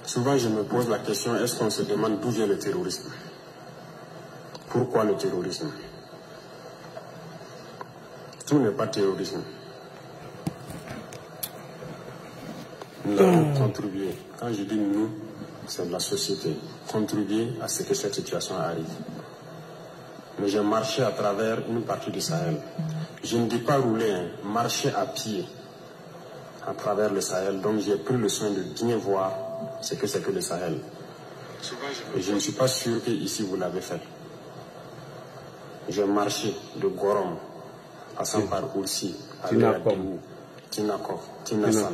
Souvent, je me pose la question, est-ce qu'on se demande d'où vient le terrorisme? Pourquoi le terrorisme? Tout n'est pas terrorisme. Nous avons contribué, quand je dis nous, c'est la société, contribuer à ce que cette situation arrive. Mais j'ai marché à travers une partie du Sahel. Je ne dis pas rouler, hein, marcher à pied à travers le Sahel. Donc j'ai pris le soin de bien voir ce que c'est que le Sahel. Et je ne suis pas sûr que ici vous l'avez fait. J'ai marché de Gorom, passant par Oursi, aller à Diouf, Tinakov, Tinasan,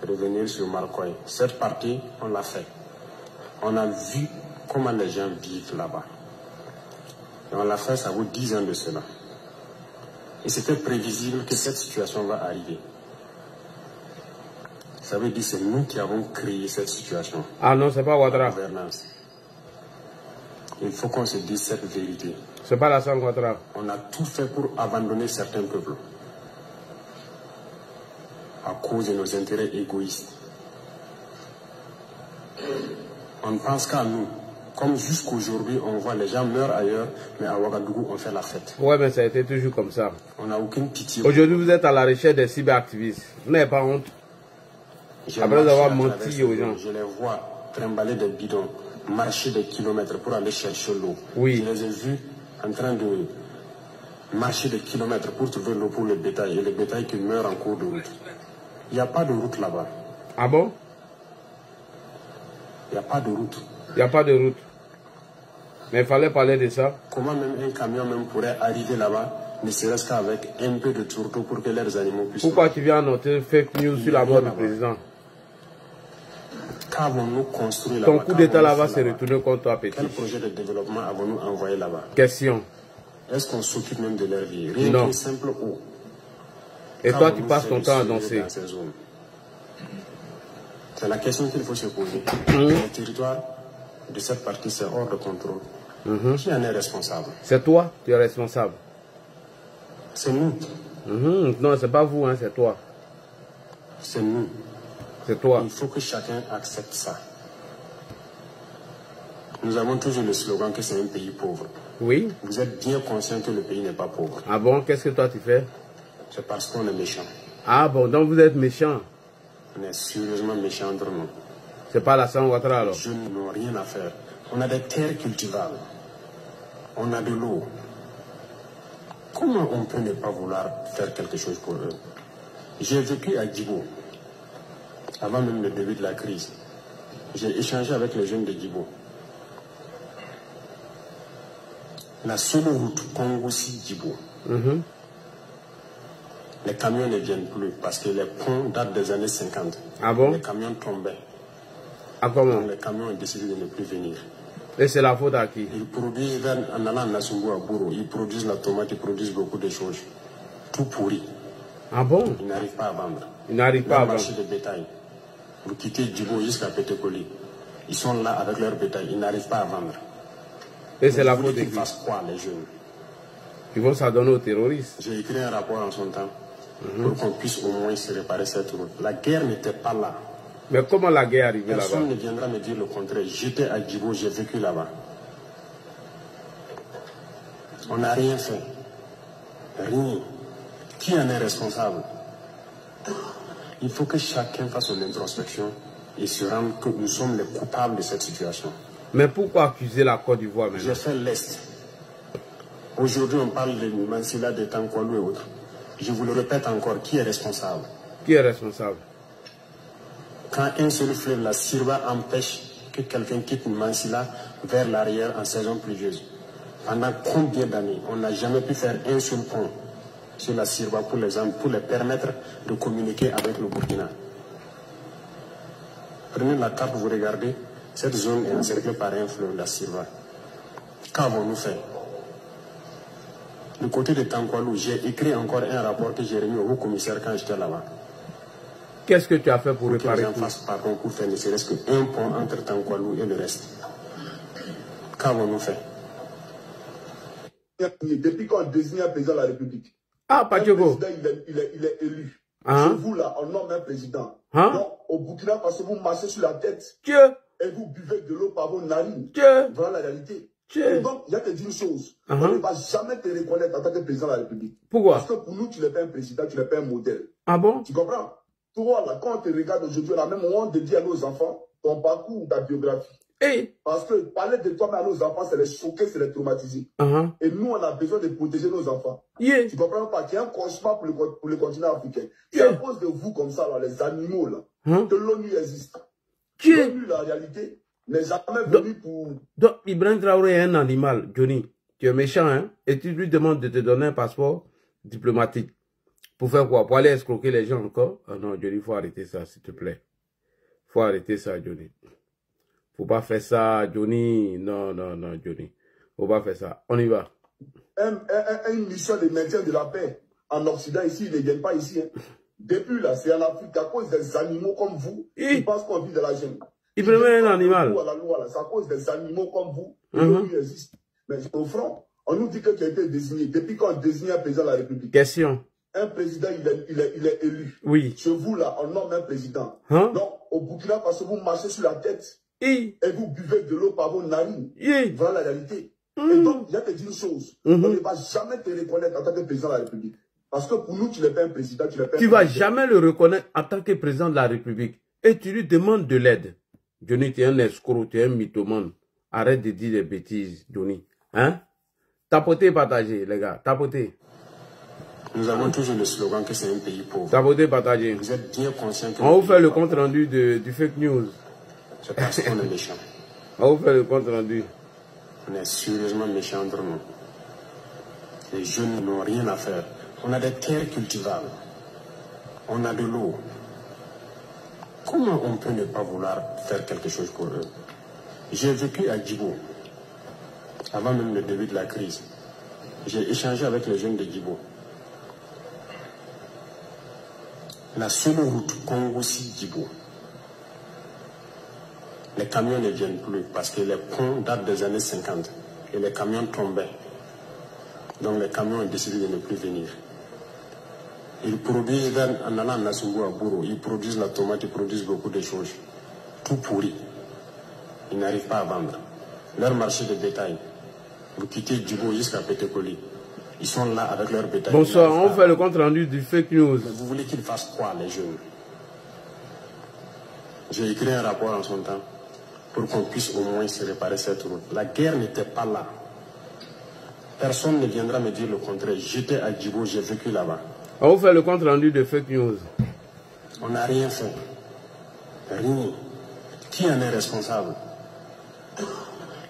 revenir sur Marcoy. Cette partie, on l'a fait. On a vu comment les gens vivent là-bas. Et on l'a fait, ça vaut 10 ans de cela. Et c'était prévisible que cette situation va arriver. Ça veut dire que c'est nous qui avons créé cette situation. Ah non, c'est pas Ouattara. Il faut qu'on se dise cette vérité. C'est pas la sang Ouattara. On a tout fait pour abandonner certains peuples à cause de nos intérêts égoïstes. On pense qu'à nous. Comme jusqu'aujourd'hui, on voit les gens meurent ailleurs, mais à Ouagadougou, on fait la fête. Ouais, mais ça a été toujours comme ça. On n'a aucune pitié. Aujourd'hui, vous êtes à la recherche des cyberactivistes. Vous n'avez pas honte. Après avoir menti aux gens. Je les vois trimballer des bidons, marcher des kilomètres pour aller chercher l'eau. Oui. Je les ai vus en train de marcher des kilomètres pour trouver l'eau pour le bétail. Et le bétail qui meurt en cours de route. Il n'y a pas de route là-bas. Ah bon? Il n'y a pas de route. Il n'y a pas de route. Mais il fallait parler de ça. Comment même un camion même pourrait arriver là-bas, ne serait-ce qu'avec un peu de tourteau pour que leurs animaux puissent... Pourquoi tu viens noter fake news sur la mort du président? Qu'avons-nous construit là-bas? Ton coup d'état là-bas s'est retourné contre toi, petit. Quel projet de développement avons-nous envoyé là-bas? Question. Est-ce qu'on s'occupe même de leur vie? Rien qu'une simple eau. Et toi, tu passes ton temps à danser. C'est la question qu'il faut se poser. Le territoire de cette partie, c'est hors de contrôle. Qui en est responsable? C'est toi, tu es responsable. C'est nous. Non, c'est pas vous, hein, c'est toi. C'est nous. C'est toi. Il faut que chacun accepte ça. Nous avons toujours le slogan que c'est un pays pauvre. Oui. Vous êtes bien conscient que le pays n'est pas pauvre. Ah bon, qu'est-ce que toi tu fais? C'est parce qu'on est méchant. Ah bon, donc vous êtes méchant. On est sérieusement méchant entre nous. C'est pas la sang Ouattara alors? Les jeunes n'ont rien à faire. On a des terres cultivables. On a de l'eau. Comment on peut ne pas vouloir faire quelque chose pour eux? J'ai vécu à Djibo, avant même le début de la crise. J'ai échangé avec les jeunes de Djibo. La seule route Congo-Djibo, les camions ne viennent plus parce que les ponts datent des années 50. Ah bon? Les camions tombaient. Ah comment? Donc les camions ont décidé de ne plus venir. Et c'est la faute à qui? Ils produisent, en allant à Nassumbu, à Bourou, ils produisent la tomate, ils produisent beaucoup de choses. Tout pourri. Ah bon? Ils n'arrivent pas à vendre. Ils n'arrivent pas à vendre. Le marché de bétail. Vous quittez Djibo jusqu'à Pétékoli. Ils sont là avec leur bétail, ils n'arrivent pas à vendre. Et c'est la faute de qui? Ils fassent quoi, les jeunes? Ils vont s'adonner aux terroristes. J'ai écrit un rapport en son temps pour qu'on puisse au moins se réparer cette route. La guerre n'était pas là. Mais comment la guerre est arrivée là-bas? Personne ne viendra me dire le contraire. J'étais à Djibo, j'ai vécu là-bas. On n'a rien fait. Rien. Qui en est responsable? Il faut que chacun fasse son introspection et se rende que nous sommes les coupables de cette situation. Mais pourquoi accuser la Côte d'Ivoire maintenant? J'ai fait l'Est. Aujourd'hui, on parle de Mansilla, de Tankwalou et autres. Je vous le répète encore, qui est responsable? Qui est responsable? Quand un seul fleuve, la Sirva, empêche que quelqu'un quitte Mansilla vers l'arrière en saison pluvieuse, pendant combien d'années on n'a jamais pu faire un seul pont sur la Sirva pour les permettre de communiquer avec le Burkina? Prenez la carte, vous regardez, cette zone est encerclée par un fleuve, la Sirva. Qu'avons-nous fait? Du côté de Tankwalou, j'ai écrit encore un rapport que j'ai remis au haut-commissaire quand j'étais là-bas. Qu'est-ce que tu as fait pour réparer tout? Pardon, pour faire ne serait-ce qu'un pont entre Tankwalou et le reste. Qu'avons-nous fait? Depuis qu'on désigne un président de la République, ah, Pachego, il est élu. Hein? Chez vous, là, on nomme un président. Hein? Donc, au Burkina Faso, vous marchez sur la tête. Dieu! et vous buvez de l'eau par vos narines. Voilà la réalité. Et donc, il y a te dire une chose. On ne va jamais te reconnaître en tant que président de la République. Pourquoi? Parce que pour nous, tu n'es pas un président, tu n'es pas un modèle. Ah bon? Tu comprends? Toi, là, quand on te regarde aujourd'hui, on a même honte de dire à nos enfants ton parcours, ta biographie. Parce que parler de toi-même à nos enfants, c'est les choquer, c'est les traumatiser. Et nous, on a besoin de protéger nos enfants. Tu comprends pas? Qu'il y a un cauchemar pour le continent africain. C'est à cause de vous comme ça, là, les animaux, là, que l'ONU existe. L'ONU, la réalité, n'est jamais venu pour... Donc, Ibrahim Traoré est un animal, Johnny. Tu es méchant, hein? Et tu lui demandes de te donner un passeport diplomatique. Pour faire quoi? Pour aller escroquer les gens encore? Ah non, Johnny, il faut arrêter ça, s'il te plaît. Il faut arrêter ça, Johnny. Faut pas faire ça, Johnny. Non, non, non, Johnny. Faut pas faire ça. On y va. Une mission de maintien de la paix en Occident, ici, ils ne viennent pas ici. Hein. Depuis là, c'est en Afrique, à cause des animaux comme vous, qui pensent qu'on vit de la jungle. Il préfère un animal. C'est à cause des animaux comme vous que l'ONU existe. Mais au front, on nous dit que tu as été désigné. Depuis quand on désigne un président de la République? Question. Un président, il est élu. Oui. Chez vous, là, on nomme un président. Donc, au Burkina Faso, vous marchez sur la tête. Et vous buvez de l'eau par vos narines. Voilà la réalité. Et donc, il y a te dire une chose. On ne va jamais te reconnaître en tant que président de la République. Parce que pour nous, tu n'es pas un président, tu n'es pas un président. Tu ne vas jamais le reconnaître en tant que président de la République. Et tu lui demandes de l'aide. Johnny, tu es un escroc, tu es un mythomane. Arrête de dire des bêtises, Johnny. Hein? Tapotez, partagez, les gars. Tapotez. Nous avons toujours le slogan que c'est un pays pauvre. Tapotez, partagez. Vous êtes bien conscient que... On vous fait le compte rendu du fake news. C'est parce qu'on est méchant. On vous fait le compte rendu. On est sérieusement méchants entre nous. Les jeunes n'ont rien à faire. On a des terres cultivables. On a de l'eau. Comment on peut ne pas vouloir faire quelque chose pour eux? J'ai vécu à Djibo, avant même le début de la crise. J'ai échangé avec les jeunes de Djibo. La seule route Congo-Djibo, les camions ne viennent plus parce que les ponts datent des années 50 et les camions tombaient. Donc les camions ont décidé de ne plus venir. Ils produisent, en allant à Nassungou à Bourou, ils produisent la tomate, ils produisent beaucoup de choses. Tout pourri. Ils n'arrivent pas à vendre. Leur marché de bétail, vous quittez Djibo jusqu'à Pétékoli. Ils sont là avec leur bétail. Bonsoir, on fait le compte rendu du fake news. Mais vous voulez qu'ils fassent quoi, les jeunes? J'ai écrit un rapport en son temps pour qu'on puisse au moins se réparer cette route. La guerre n'était pas là. Personne ne viendra me dire le contraire. J'étais à Djibo, j'ai vécu là-bas. On vous fait le compte rendu de fake news. On n'a rien fait. Rien. Qui en est responsable?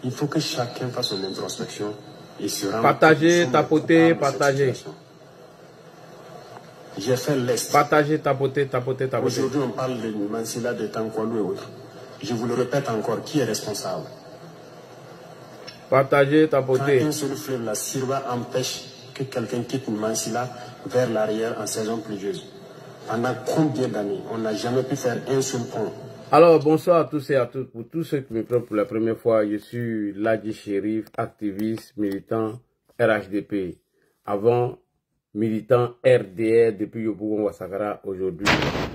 Il faut que chacun fasse son introspection et se rende. Partagez, tapotez, partagez. J'ai fait l'Est. Partagez, tapotez, tapotez, tapotez. Aujourd'hui, on parle de Mansilla, de Tankwalou et autres. Je vous le répète encore, qui est responsable? Partagez, tapotez. Quand un seul fleuve, la Sirva, empêche que quelqu'un quitte Mansilla vers l'arrière en saison pluvieuse. Pendant combien d'années? On n'a jamais pu faire un seul pont. Alors, bonsoir à tous et à toutes. Pour tous ceux qui me prennent pour la première fois, je suis Ladji Chérif, activiste, militant RHDP. Avant, militant RDR depuis Yopougon Ouassagara. Aujourd'hui,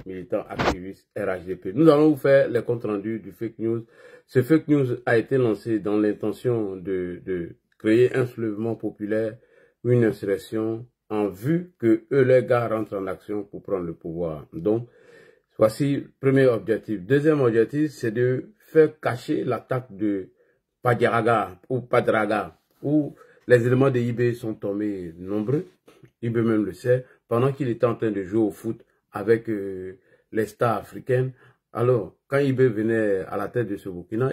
militant activiste RHDP. Nous allons vous faire les comptes rendus du fake news. Ce fake news a été lancé dans l'intention de créer un soulèvement populaire, une insurrection, en vue que eux, les gars, rentrent en action pour prendre le pouvoir. Donc, voici le premier objectif. Deuxième objectif, c'est de faire cacher l'attaque de Padraga, où les éléments de IB sont tombés nombreux. IB même le sait, pendant qu'il était en train de jouer au foot avec les stars africaines. Alors, quand IB venait à la tête de ce Burkina,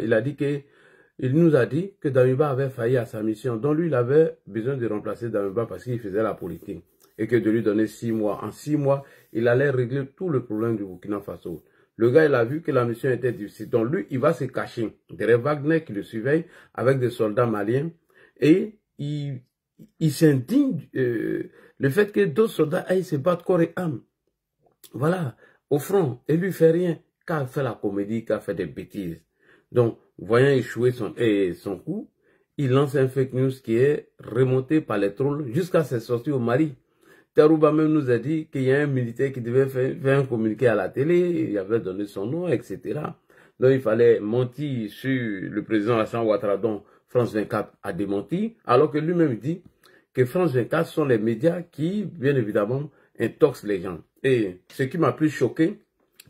il nous a dit que Damiba avait failli à sa mission. Donc lui, il avait besoin de remplacer Damiba parce qu'il faisait la politique. Et que de lui donner 6 mois. En 6 mois, il allait régler tout le problème du Burkina Faso. Le gars, il a vu que la mission était difficile. Donc lui, il va se cacher derrière Wagner qui le surveille avec des soldats maliens. Et il s'indigne le fait que d'autres soldats aillent se battre corps et âme. Voilà, au front. Et lui, il fait rien. Qu'a fait la comédie, qu'a fait des bêtises. Donc, voyant échouer son coup, il lance un fake news qui est remonté par les trolls jusqu'à ses sorties au Mali. Tarouba même nous a dit qu'il y a un militaire qui devait faire un communiqué à la télé, il avait donné son nom, etc. Donc il fallait mentir sur le président Alassane Ouattara, dont France 24 a démenti, alors que lui-même dit que France 24 sont les médias qui, bien évidemment, intoxent les gens. Et ce qui m'a plus choqué,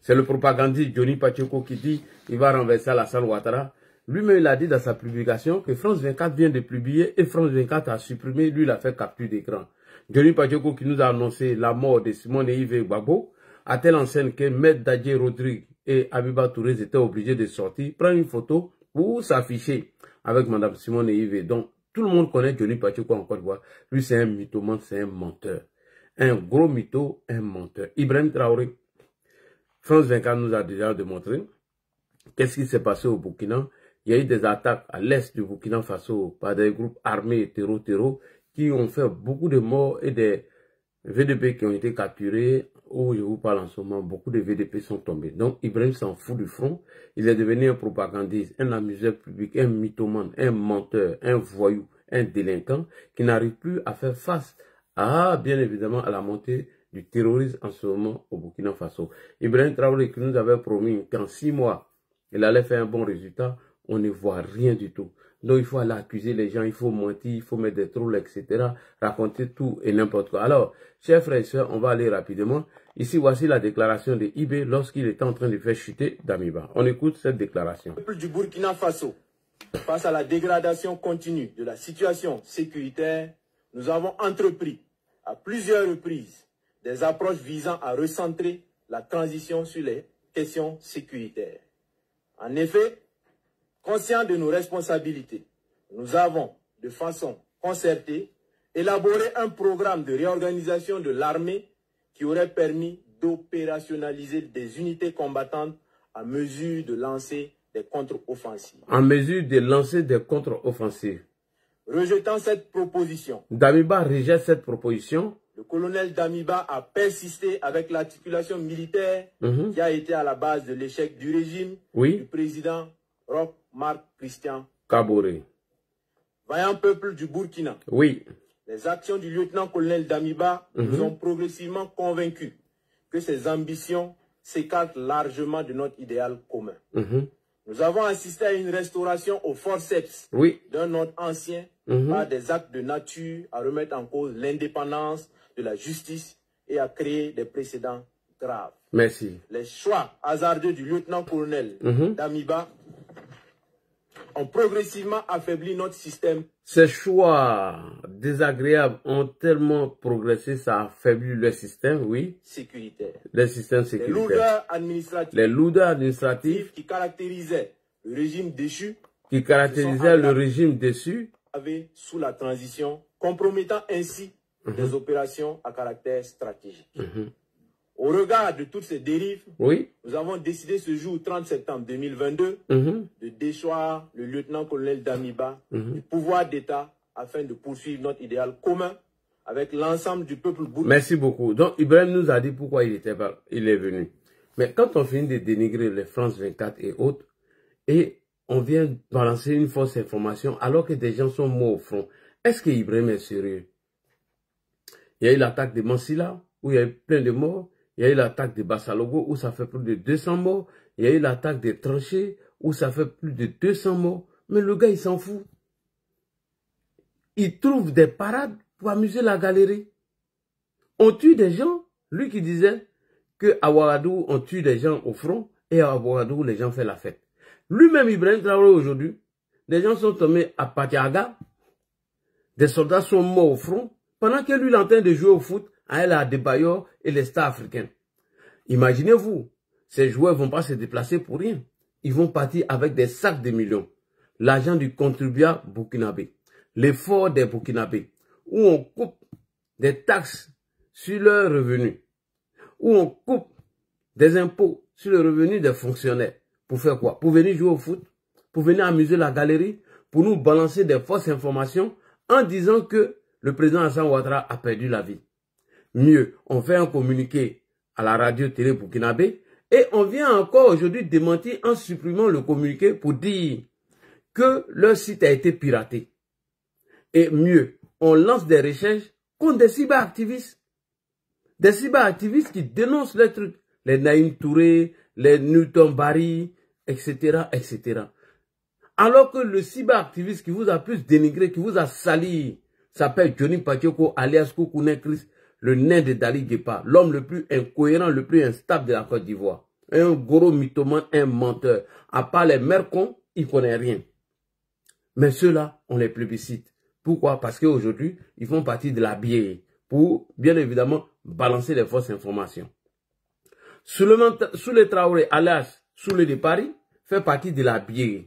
c'est le propagandiste Johnny Pacheco qui dit qu'il va renverser Alassane Ouattara. Lui-même, il a dit dans sa publication que France 24 vient de publier et France 24 a supprimé, lui, il a fait capture d'écran. Johnny Pacheco qui nous a annoncé la mort de Simone Yves Gbagbo, à telle enseigne que Maître Dadje Rodrigue et Abiba Touré étaient obligés de sortir, prendre une photo pour s'afficher avec Mme Simone Yves. Donc, tout le monde connaît Johnny Pacheco en Côte d'Ivoire. Lui, c'est un mythomane, c'est un menteur. Un gros mytho, un menteur. Ibrahim Traoré, France 24 nous a déjà démontré qu'est-ce qui s'est passé au Burkina. Il y a eu des attaques à l'est du Burkina Faso par des groupes armés hétéro qui ont fait beaucoup de morts et des VDP qui ont été capturés. Où je vous parle en ce moment, beaucoup de VDP sont tombés. Donc Ibrahim s'en fout du front. Il est devenu un propagandiste, un amuseur public, un mythomane, un menteur, un voyou, un délinquant qui n'arrive plus à faire face à, bien évidemment, à la montée du terrorisme en ce moment au Burkina Faso. Ibrahim Traoré qui nous avait promis qu'en 6 mois, il allait faire un bon résultat. On ne voit rien du tout. Donc, il faut aller accuser les gens, il faut mentir, il faut mettre des trolls, etc. Raconter tout et n'importe quoi. Alors, chers frères et sœurs, on va aller rapidement. Ici, voici la déclaration de IB lorsqu'il était en train de faire chuter Damiba. On écoute cette déclaration. Le peuple du Burkina Faso, face à la dégradation continue de la situation sécuritaire, nous avons entrepris à plusieurs reprises des approches visant à recentrer la transition sur les questions sécuritaires. En effet, conscients de nos responsabilités, nous avons, de façon concertée, élaboré un programme de réorganisation de l'armée qui aurait permis d'opérationnaliser des unités combattantes à mesure de lancer des contre-offensives. En mesure de lancer des contre-offensives. Rejetant cette proposition, Damiba rejette cette proposition. Le colonel Damiba a persisté avec l'articulation militaire qui a été à la base de l'échec du régime du président Roch Marc Christian Kaboré. Vaillant peuple du Burkina. Oui. Les actions du lieutenant-colonel Damiba nous ont progressivement convaincus que ses ambitions s'écartent largement de notre idéal commun. Nous avons assisté à une restauration au forceps d'un ordre ancien par des actes de nature à remettre en cause l'indépendance de la justice et à créer des précédents graves. Merci. Les choix hasardeux du lieutenant-colonel Damiba ont progressivement affaibli notre système. Ces choix désagréables ont tellement progressé, ça a affaibli le système, sécuritaire. Le système sécuritaire. Les lourdeurs administratives qui caractérisaient le régime déchu. Avaient sous la transition, compromettant ainsi des opérations à caractère stratégique. Au regard de toutes ces dérives, nous avons décidé ce jour 30 septembre 2022 de déchoir le lieutenant-colonel Damiba du pouvoir d'État afin de poursuivre notre idéal commun avec l'ensemble du peuple burkinabé. Merci beaucoup. Donc Ibrahim nous a dit pourquoi il est venu. Mais quand on finit de dénigrer les France 24 et autres, et on vient balancer une fausse information alors que des gens sont morts au front, est-ce que Ibrahim est sérieux? Il y a eu l'attaque de Mansilla où il y a eu plein de morts. Il y a eu l'attaque de Bassalogo où ça fait plus de 200 morts. Il y a eu l'attaque des tranchées où ça fait plus de 200 morts. Mais le gars, il s'en fout. Il trouve des parades pour amuser la galerie. On tue des gens. Lui qui disait qu'à Ouagadougou, on tue des gens au front et à Ouagadougou, les gens font la fête. Lui-même, Ibrahim Traoré, aujourd'hui, des gens sont tombés à Patiaga. Des soldats sont morts au front. Pendant que lui, il est en train de jouer au foot, à El Adebayor et les stars africains. Imaginez-vous, ces joueurs ne vont pas se déplacer pour rien. Ils vont partir avec des sacs de millions. L'argent du contribuable burkinabé. L'effort des burkinabés. Où on coupe des taxes sur leurs revenus. Où on coupe des impôts sur le revenu des fonctionnaires. Pour faire quoi? Pour venir jouer au foot? Pour venir amuser la galerie? Pour nous balancer des fausses informations en disant que le président Alassane Ouattara a perdu la vie. Mieux, on fait un communiqué à la radio-télé burkinabé et on vient encore aujourd'hui démentir en supprimant le communiqué pour dire que leur site a été piraté. Et mieux, on lance des recherches contre des cyberactivistes. Des cyberactivistes qui dénoncent les trucs. Les Naïm Touré, les Newton Barry, etc., etc. Alors que le cyberactiviste qui vous a plus dénigré, qui vous a sali, s'appelle Johnny Pacheco, alias Koukoune Chris, le nain de Dali Guepa, l'homme le plus incohérent, le plus instable de la Côte d'Ivoire. Un gros mythomane, un menteur. À part les mères cons, il ne connaît rien. Mais ceux-là, on les plébiscite. Pourquoi? Parce qu'aujourd'hui, ils font partie de la bière pour, bien évidemment, balancer les fausses informations. Soulé Traoré, alias Soulé de Paris, fait partie de la bière.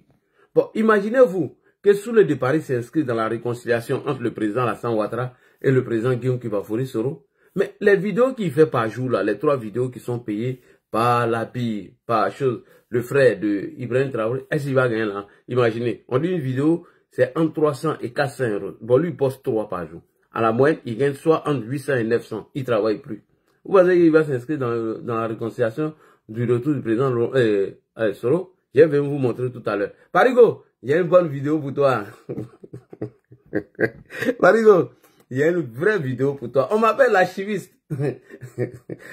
Bon, imaginez-vous que Soulé de Paris s'inscrit dans la réconciliation entre le président Alassane Ouattara et le président Guillaume Kibafori Soro. Mais les vidéos qu'il fait par jour, là, les 3 vidéos qui sont payées par la BIE, par chose, le frère de Ibrahim Traoré, est-ce qu'il va gagner là? Imaginez, on dit une vidéo, c'est entre 300 et 400 euros. Bon, lui, il poste 3 par jour. À la moyenne, il gagne soit entre 800 et 900. Il ne travaille plus. Vous pensez qu'il va s'inscrire dans la réconciliation du retour du président Soro? Je vais vous montrer tout à l'heure. Parigo, il y a une bonne vidéo pour toi. Parigo, il y a une vraie vidéo pour toi. On m'appelle l'archiviste.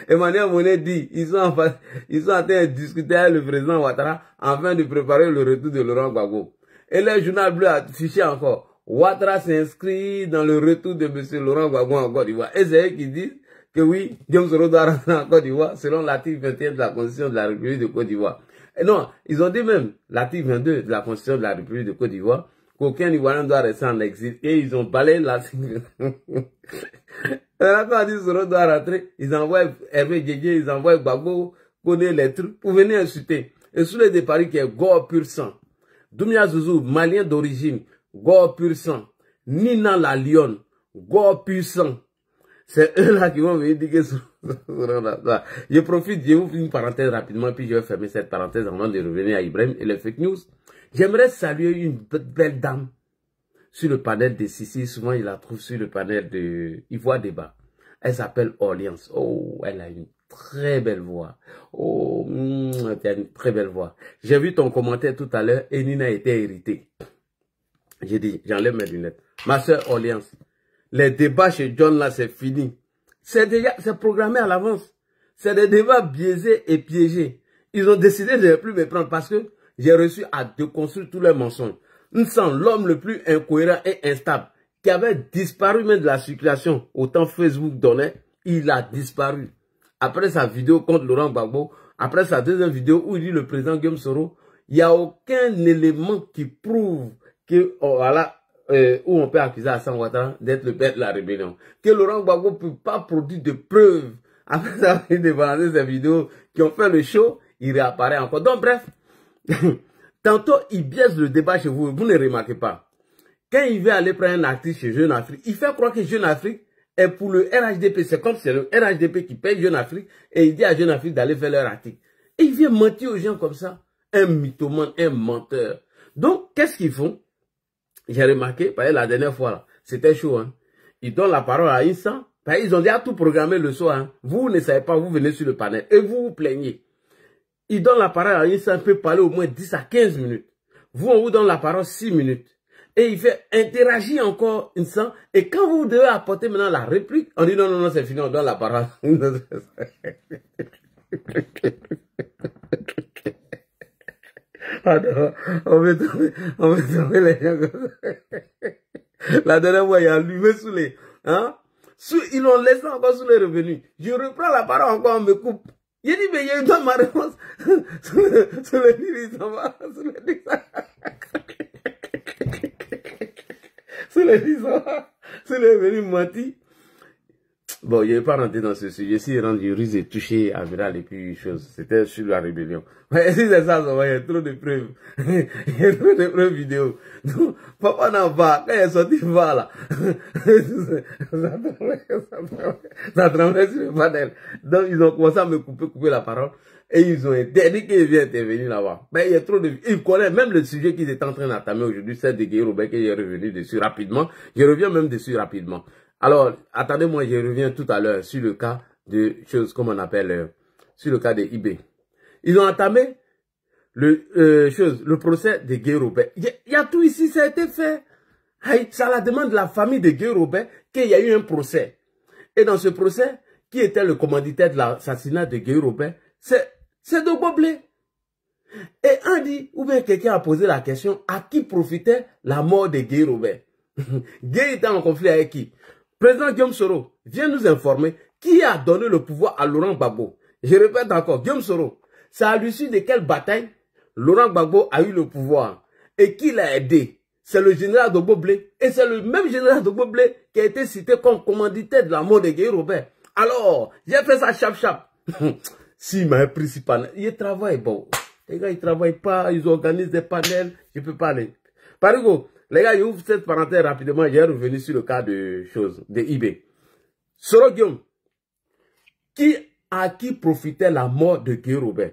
Emmanuel Monet dit, ils sont en train de discuter avec le président Ouattara afin de préparer le retour de Laurent Gbagbo. Et le journal bleu a affiché encore, Ouattara s'inscrit dans le retour de M. Laurent Gbagbo en Côte d'Ivoire. Et c'est eux qui disent que oui, Guillaume Soro doit rentrer en Côte d'Ivoire selon l'article 21 de la Constitution de la République de Côte d'Ivoire. Et non, ils ont dit même l'article 22 de la Constitution de la République de Côte d'Ivoire qu'aucun Ivoirien doit rester en exil. Et ils ont balayé l'article. Quand on dit Soro doit rentrer, ils envoient Hervé Djedje, ils envoient Gbagbo, connaît les trucs pour venir insulter. Et Soulé de Paris qui est gore pur sang. Doumia Zouzou, malien d'origine, gore pur sang. Nina la Lionne, gore pur sang. C'est eux là qui vont venir dire que je profite, je vous fais une parenthèse rapidement, puis je vais fermer cette parenthèse avant de revenir à Ibrahim et les fake news. J'aimerais saluer une belle dame sur le panel de Sissi. Souvent, il la trouve sur le panel de Ivoire Débat. Elle s'appelle Orleans. Oh, elle a une très belle voix. Oh, elle a une très belle voix. J'ai vu ton commentaire tout à l'heure et Nina était irritée. J'ai dit, j'enlève mes lunettes. Ma soeur Orleans, les débats chez John là, c'est fini. C'est programmé à l'avance. C'est des débats biaisés et piégés. Ils ont décidé de ne plus me prendre parce que j'ai reçu à déconstruire tous les mensonges. Nous sommes l'homme le plus incohérent et instable qui avait disparu même de la circulation. Autant Facebook donnait, il a disparu. Après sa vidéo contre Laurent Gbagbo, après sa deuxième vidéo où il dit le président Guillaume Soro, il n'y a aucun élément qui prouve que, voilà, où on peut accuser Alassane Ouattara d'être le père de la rébellion. Que Laurent Gbagbo ne peut pas produire de preuves. Après ça, il a déballancé ces vidéos qui ont fait le show, il réapparaît encore. Donc bref, tantôt il biaise le débat chez vous, vous ne remarquez pas. Quand il veut aller prendre un artiste chez Jeune Afrique, il fait croire que Jeune Afrique est pour le RHDP. C'est comme si c'est le RHDP qui paye Jeune Afrique et il dit à Jeune Afrique d'aller faire leur article. Et il vient mentir aux gens comme ça. Un mythomane, un menteur. Donc, qu'est-ce qu'ils font? J'ai remarqué, parce que la dernière fois, là, c'était chaud. Hein. Ils donnent la parole à Insa. Ils ont déjà tout programmé le soir. Hein. Vous ne savez pas, vous venez sur le panel et vous vous plaignez. Ils donnent la parole à Insa, il peut parler au moins 10 à 15 minutes. Vous, on vous donne la parole 6 minutes. Et il fait interagir encore Insa. Et quand vous devez apporter maintenant la réplique, on dit non, non, non, c'est fini, on donne la parole. On veut trouver les gens comme ça. La dernière fois, il a allumé sous les... Hein? Ils l'ont laissé encore sous les revenus. Je reprends la parole encore, on me coupe. Il dit, mais il donne ma réponse. Sous le livre, il s'en va. Sous le livre, sous le livre, sous le revenu, menti. Bon, je ne vais pas rentrer dans ce sujet. Si je risque de toucher Amiral et puis chose, c'était sur la rébellion. Mais si c'est ça, il y a trop de preuves. Il y a trop de preuves vidéo. Donc, papa n'en va. Quand il est sorti, il va là. Ça traverse le panel. Donc, ils ont commencé à me couper la parole. Et ils ont interdit qu'il vienne intervenir là-bas. Ben, il y a trop de... Ils connaissent même le sujet qu'ils étaient en train d'entamer aujourd'hui, c'est de Guy Robert, qui est revenu dessus rapidement. Je reviens même dessus rapidement. Alors, attendez-moi, je reviens tout à l'heure sur le cas de choses, comme on appelle, sur le cas de eBay. Ils ont entamé le procès de Guy Robert. Il y a tout ici, ça a été fait. C'est à la demande de la famille de Guy Robert qu'il y a eu un procès. Et dans ce procès, qui était le commanditaire de l'assassinat de Guy Robert, c'est de Boblé. Et on dit, ou bien quelqu'un a posé la question, à qui profitait la mort de Guy Robert? Guy était en conflit avec qui? Président Guillaume Soro, viens nous informer qui a donné le pouvoir à Laurent Gbagbo. Je répète encore, Guillaume Soro, c'est à l'issue de quelle bataille Laurent Gbagbo a eu le pouvoir et qui l'a aidé? C'est le général Dogbo Blé. Et c'est le même général Dogbo Blé qui a été cité comme commanditaire de la mort de Guy Robert. Alors, j'ai fait ça chap-chap. Si, mais principal, il travaille, bon. Les gars, ils travaillent pas, ils organisent des panels, je peux pas aller. Par exemple, les gars, j'ouvre cette parenthèse rapidement, j'ai revenu sur le cas de choses, de eBay. Soro Guillaume, à qui profitait la mort de Guy Robert?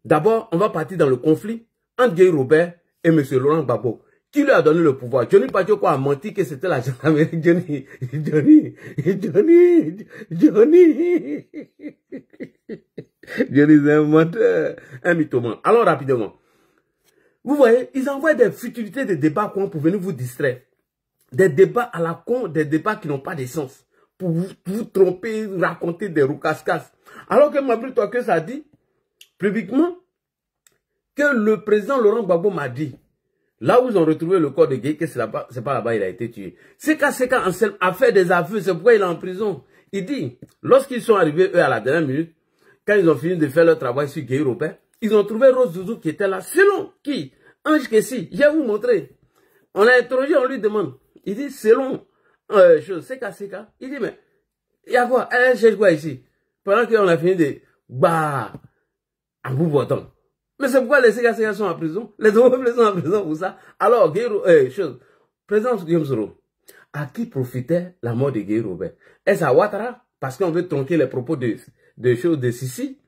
D'abord, on va partir dans le conflit entre Guy Robert et M. Laurent Gbagbo. Qui lui a donné le pouvoir? Johnny Pachoko a menti que c'était la gendarmerie. Johnny, c'est un menteur, un mythomane. Allons rapidement. Vous voyez, ils envoient des futilités de débats pour venir vous distraire. Des débats à la con, des débats qui n'ont pas de sens. Pour vous tromper, raconter des roucascas. Alors que Mabri Tokes a dit, publiquement, que le président Laurent Gbagbo m'a dit, là où ils ont retrouvé le corps de Guy, que c'est pas là-bas il a été tué. Seka Anselme a fait des aveux, c'est pourquoi il est en prison. Il dit, lorsqu'ils sont arrivés, eux, à la dernière minute, quand ils ont fini de faire leur travail sur Guy Robert, ils ont trouvé Rose Zouzou qui était là. Selon qui? Ange Kessi, je vais vous montrer. On l'a interrogé, on lui demande. Il dit, selon Seka, il dit, mais, il y a quoi? Elle cherche quoi ici? Pendant qu'on a fini de, en bout bottom. Mais c'est pourquoi les Seka sont en prison? Les autres sont en prison pour ça. Alors, président Guillaume Soro, à qui profitait la mort de Guy Robert? Est-ce à Ouattara? Parce qu'on veut tronquer les propos de choses de Sissi.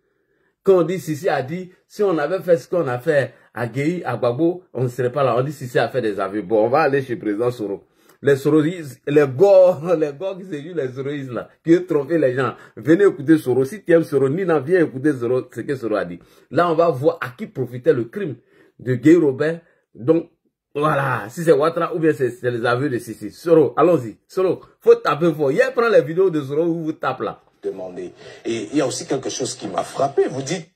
Quand on dit Sissi a dit, si on avait fait ce qu'on a fait à Guy, à Gbagbo, on ne serait pas là. On dit Sissi a fait des aveux. Bon, on va aller chez le président Soro. Les Soroïs, les gars qui se jouent les Soroïs là, qui ont trompé les gens. Venez écouter Soro. Si tu aimes Soro, Nina, viens écouter Soro, ce que Soro a dit. Là, on va voir à qui profitait le crime de Guy Robert. Donc, voilà, si c'est Ouattara ou bien c'est les aveux de Sissi. Soro, allons-y. Soro, faut taper fort. Hier, prends les vidéos de Soro où vous tapez là. Demander. Et il y a aussi quelque chose qui m'a frappé. Vous dites...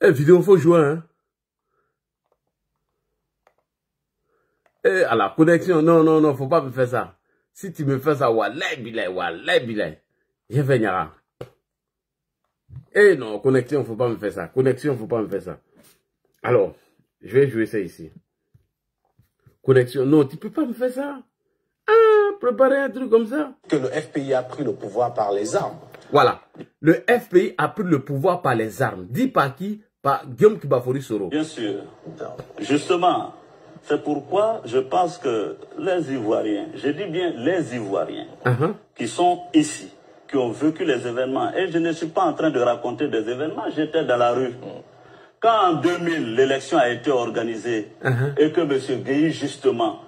Vidéo, faut jouer, hein. À la connexion, non, faut pas me faire ça. Si tu me fais ça, walay bilay. Je vais venir. Non, connexion, faut pas me faire ça. Connexion, faut pas me faire ça. Alors, je vais jouer ça ici. Connexion, non, tu peux pas me faire ça. Préparer un truc comme ça. Que le FPI a pris le pouvoir par les armes. Voilà. Le FPI a pris le pouvoir par les armes. Dit par qui? Par Guillaume Kibafori Soro. Bien sûr. Justement, c'est pourquoi je pense que les Ivoiriens, je dis bien les Ivoiriens, qui sont ici, qui ont vécu les événements, et je ne suis pas en train de raconter des événements, j'étais dans la rue. Quand en 2000, l'élection a été organisée, et que M. Gueye, justement,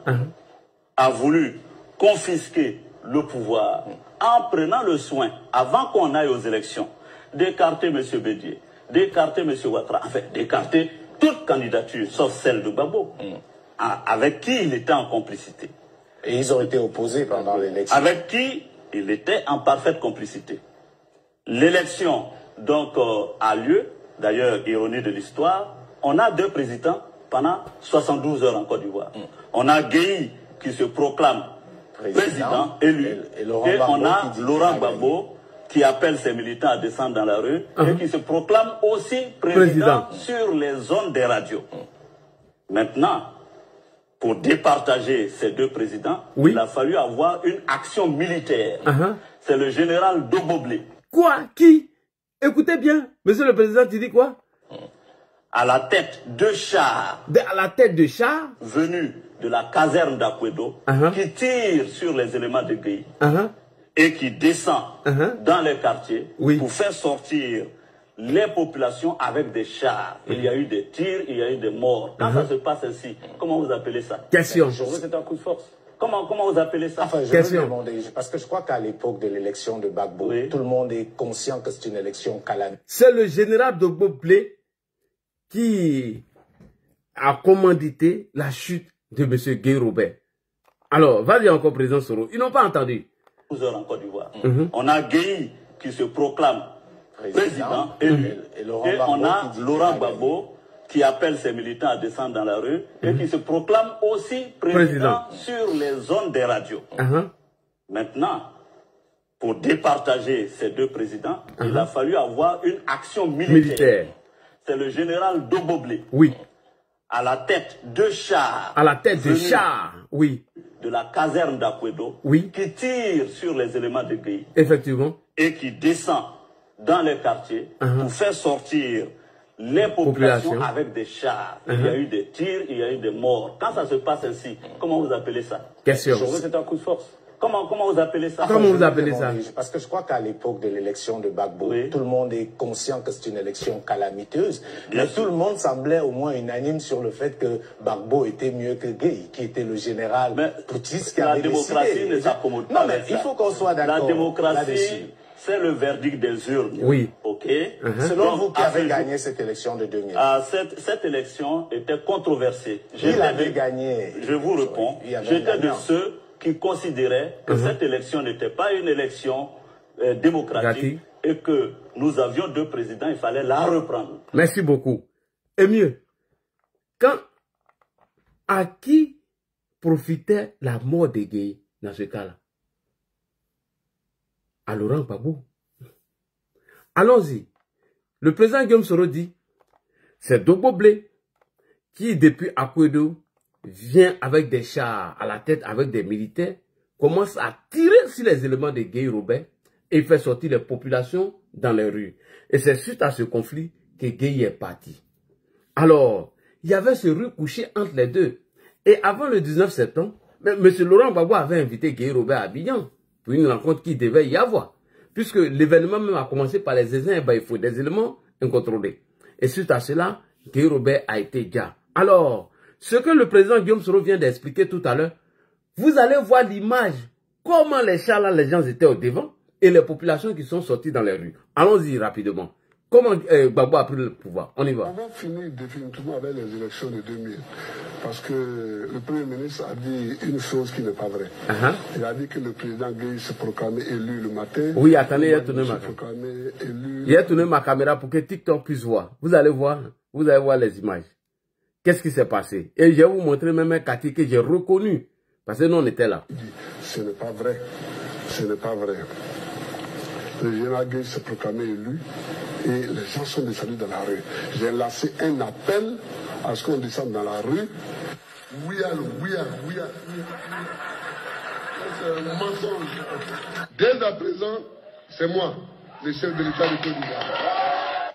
a voulu confisquer le pouvoir, en prenant le soin, avant qu'on aille aux élections, d'écarter M. Bédié, d'écarter M. Ouattara, enfin, d'écarter toute candidature, sauf celle de Gbagbo, avec qui il était en complicité. Et ils ont été opposés pendant l'élection. Avec qui il était en parfaite complicité. L'élection, donc, a lieu, d'ailleurs, ironie de l'histoire, on a deux présidents pendant 72 heures en Côte d'Ivoire. On a Gueye qui se proclame président élu, et on a Laurent Gbagbo qui appelle ses militants à descendre dans la rue et qui se proclame aussi président sur les zones des radios. Maintenant, pour départager ces deux présidents, il a fallu avoir une action militaire. C'est le général Dogbo Blé. Quoi? Qui? Écoutez bien, monsieur le président, tu dis quoi? À la tête de chars. À la tête de chars? Venus de la caserne d'Akwedo, qui tire sur les éléments de Gueye et qui descend dans les quartiers pour faire sortir les populations avec des chars. Il y a eu des tirs, il y a eu des morts. Quand ça se passe ainsi, comment vous appelez ça? Question. C'est un coup de force. Comment vous appelez ça? Enfin, je veux demander, parce que je crois qu'à l'époque de l'élection de Gbagbo, tout le monde est conscient que c'est une élection calamiteuse. C'est le général Dogbo Blé qui a commandité la chute de M. Guy Robert. Alors, vas-y encore, président Soro. Ils n'ont pas entendu. 12 heures en Côte d'Ivoire. On a Gueye qui se proclame président élu. Et on a Laurent Gbagbo qui appelle ses militants à descendre dans la rue et qui se proclame aussi président sur les zones des radios. Maintenant, pour départager ces deux présidents, il a fallu avoir une action militaire. C'est le général Doboblé. Oui. À la tête de chars. À la tête de chars, oui. De la caserne d'Akwedo. Oui. Qui tire sur les éléments de Gueye. Effectivement. Et qui descend dans les quartiers pour faire sortir les populations avec des chars. Il y a eu des tirs, il y a eu des morts. Quand ça se passe ainsi, comment vous appelez ça? Question. C'est un coup de force. Comment vous appelez ça? Comment vous appelez ça? Parce que je crois qu'à l'époque de l'élection de Gbagbo, tout le monde est conscient que c'est une élection calamiteuse. Mais tout le monde semblait au moins unanime sur le fait que Gbagbo était mieux que Gueye, qui était le général putschiste qui avait décidé. La démocratie ne s'accommode pas. Non, mais il faut qu'on soit d'accord. La démocratie, c'est le verdict des urnes. Oui. OK. Selon vous, qui avez gagné cette élection de 2000? Cette élection était controversée. Il avait gagné. Je vous réponds. J'étais de ceux qui considéraient que cette élection n'était pas une élection démocratique et que nous avions deux présidents, il fallait la reprendre. Merci beaucoup. Et mieux, à qui profitait la mort de Gueye dans ce cas-là? À Laurent Gbagbo. Allons-y. Le président Guillaume Soro dit, c'est Doboblé qui, depuis Akwedo, vient avec des chars à la tête, avec des militaires, commence à tirer sur les éléments de Gueye Robert et fait sortir les populations dans les rues. Et c'est suite à ce conflit que Gueye est parti. Alors, il y avait ce rue couché entre les deux. Et avant le 19 septembre, M. Laurent Gbagbo avait invité Gueye Robert à Abidjan pour une rencontre qui devait y avoir. Puisque l'événement même a commencé par les Zézins, il faut des éléments incontrôlés. Et suite à cela, Gueye Robert a été déjà. Alors, ce que le président Guillaume Soro vient d'expliquer tout à l'heure, vous allez voir l'image, comment les chars là, les gens étaient au devant et les populations qui sont sorties dans les rues. Allons-y rapidement. Comment Gbagbo a pris le pouvoir? On y va. On va finir définitivement avec les élections de 2000. Parce que le Premier ministre a dit une chose qui n'est pas vraie. Il a dit que le président Gueye se proclamait élu le matin. Oui, attendez, il a tourné ma caméra pour que TikTok puisse voir. Vous allez voir les images. Qu'est-ce qui s'est passé? Et je vais vous montrer même un quartier que j'ai reconnu. Parce que nous, on était là. Ce n'est pas vrai. Ce n'est pas vrai. Le général Gueye se proclamait élu et les gens sont descendus dans la rue. J'ai lancé un appel à ce qu'on descende dans la rue. C'est un mensonge. Dès à présent, c'est moi, le chef de l'État du Côte d'Ivoire.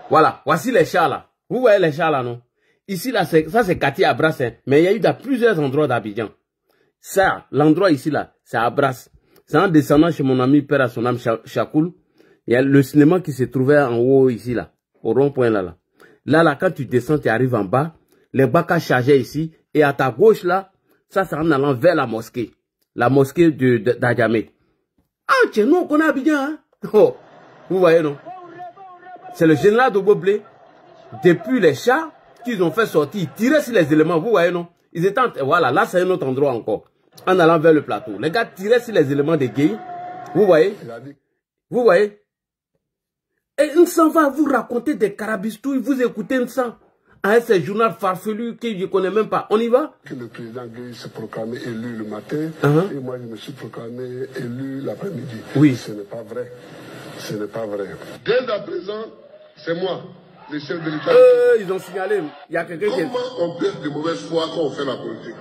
Voilà, voici les chars là. Vous voyez les chars là, non? Ici, là, ça c'est quartier Abras, hein. Mais il y a eu dans plusieurs endroits d'Abidjan. Ça, l'endroit ici, là, c'est Abras. C'est en descendant chez mon ami père à son âme Chakoul. Il y a le cinéma qui se trouvait en haut ici, là. Au rond-point, là. Là, quand tu descends, tu arrives en bas. Les bacs chargeaient ici. Et à ta gauche, là, ça, c'est en allant vers la mosquée. La mosquée d'Adjamé. Ah, tiens, nous, on connaît Abidjan, hein. Oh, vous voyez, non? C'est le général Doboblé. Depuis les chars qu'ils ont fait sortir, ils tiraient sur les éléments, vous voyez, non? Ils étaient, voilà, là, c'est un autre endroit encore. En allant vers le plateau. Les gars tiraient sur les éléments de Gueye. Vous voyez? Vous voyez? Et on s'en va vous raconter des carabistouilles, vous écoutez un sang. Avec ces journaux farfelus que je ne connais même pas. On y va? Que le président Gueye se proclamait élu le matin et moi je me suis proclamé élu l'après-midi. Oui. Ce n'est pas vrai. Ce n'est pas vrai. Dès à présent, c'est moi, le chef de l'État. Ils ont signalé. Il y a quelqu'un qui... Comment on peut être de mauvaise foi quand on fait la politique?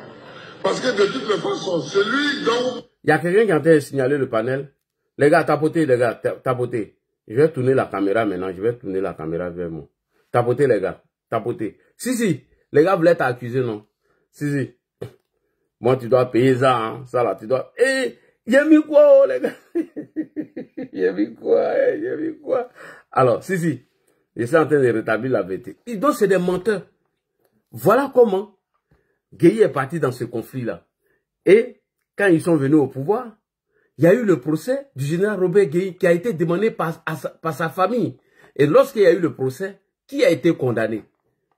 Parce que de toutes les façons, celui dont... Il y a quelqu'un qui est en train de signaler le panel. Les gars, tapotez, les gars, tapotez. Je vais tourner la caméra maintenant. Je vais tourner la caméra vers moi. Tapotez, les gars. Tapotez. Si. Les gars voulaient t'accuser, non? Si. Moi, tu dois payer ça, hein. Ça, là, tu dois... il y a mis quoi, oh, les gars? Il y a mis quoi? Alors, si. Je suis en train de rétablir la vérité. Donc, c'est des menteurs. Voilà comment Gueye est parti dans ce conflit-là. Et quand ils sont venus au pouvoir, il y a eu le procès du général Robert Gueye qui a été demandé par sa famille. Et lorsqu'il y a eu le procès, qui a été condamné?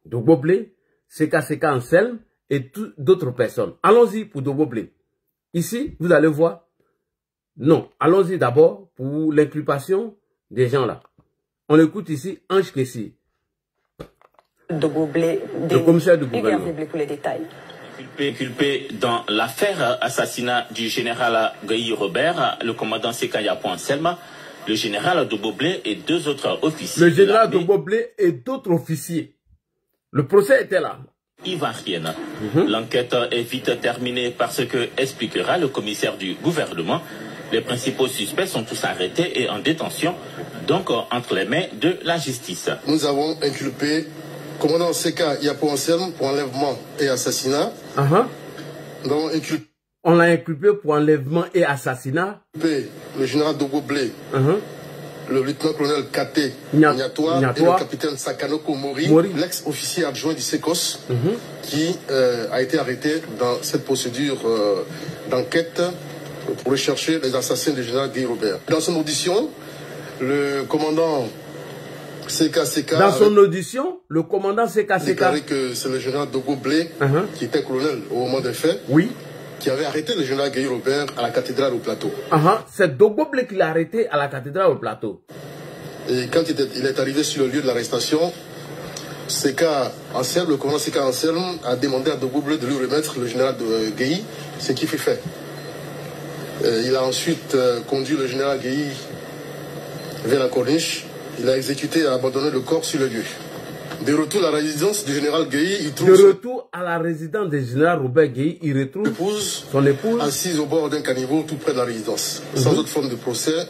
Doboblé, Seka Anselme et d'autres personnes. Allons-y pour Doboblé. Ici, vous allez voir. Non, allons-y d'abord pour l'inculpation des gens là. On écoute ici Ange Kessi, le commissaire du gouvernement. Pour les détails. Inculpé dans l'affaire assassinat du général Gueye Robert, le commandant Sekayapo Anselme, le général Doboblé et 2 autres officiers. Le général Doboblé et d'autres officiers. Le procès était là. Ivoirienne. L'enquête est vite terminée parce que, expliquera le commissaire du gouvernement, les principaux suspects sont tous arrêtés et en détention, donc entre les mains de la justice. Nous avons inculpé commandant Sekayapo Anselme pour enlèvement et assassinat. On l'a inculpé pour enlèvement et assassinat. Le général Doboblé, le lieutenant-colonel Kate Nyatoa et le capitaine Sakanoko Mori. L'ex-officier adjoint du SECOS, qui a été arrêté dans cette procédure d'enquête pour rechercher les assassins du général Gueye Robert. Dans son audition, le commandant CKCK... Dans son audition, le commandant CKCK... déclaré que c'est le général Doboblé, qui était colonel au moment des faits, qui avait arrêté le général Gueye Robert à la cathédrale au Plateau. C'est Doboblé qui l'a arrêté à la cathédrale au Plateau. Et quand il est arrivé sur le lieu de l'arrestation, le commandant CK Anselme a demandé à Doboblé de lui remettre le général Gueye, ce qui fut fait. Il a ensuite conduit le général Gueye vers la corniche. Il a exécuté et a abandonné le corps sur le lieu. De retour à la résidence du général Gueye, il trouve... De retour à la résidence du général Robert Gueye, il retrouve son épouse assise au bord d'un caniveau tout près de la résidence. Sans autre forme de procès,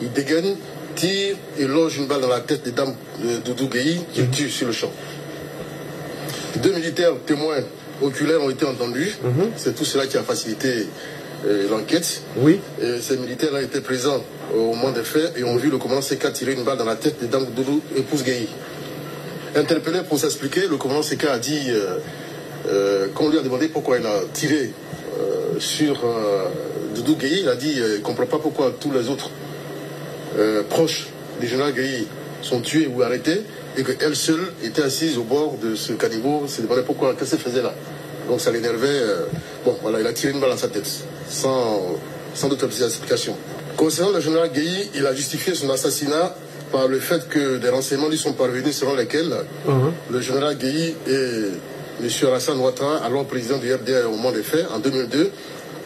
il dégaine, tire et loge une balle dans la tête des dames de Doudou Gueye, qu'il tue sur le champ. 2 militaires témoins oculaires ont été entendus. C'est tout cela qui a facilité l'enquête. Et ces militaires ont été présents au moment des faits et ont vu le commandant Seka tirer une balle dans la tête des dames de Doudou, épouse Gueye. Interpellé pour s'expliquer, le commandant Seka a dit qu'on lui a demandé pourquoi il a tiré sur Doudou Gueye. Il a dit qu'il ne comprend pas pourquoi tous les autres proches du général Gueye sont tués ou arrêtés et qu'elle seule était assise au bord de ce caniveau, se demandait pourquoi, qu'est-ce qu'elle faisait là. Donc ça l'énervait. Bon, voilà, il a tiré une balle dans sa tête, sans d'autres explications. Concernant le général Gueye, il a justifié son assassinat par le fait que des renseignements lui sont parvenus selon lesquels le général Gueye et M. Alassane Ouattara, alors président du RDA au moment des faits, en 2002,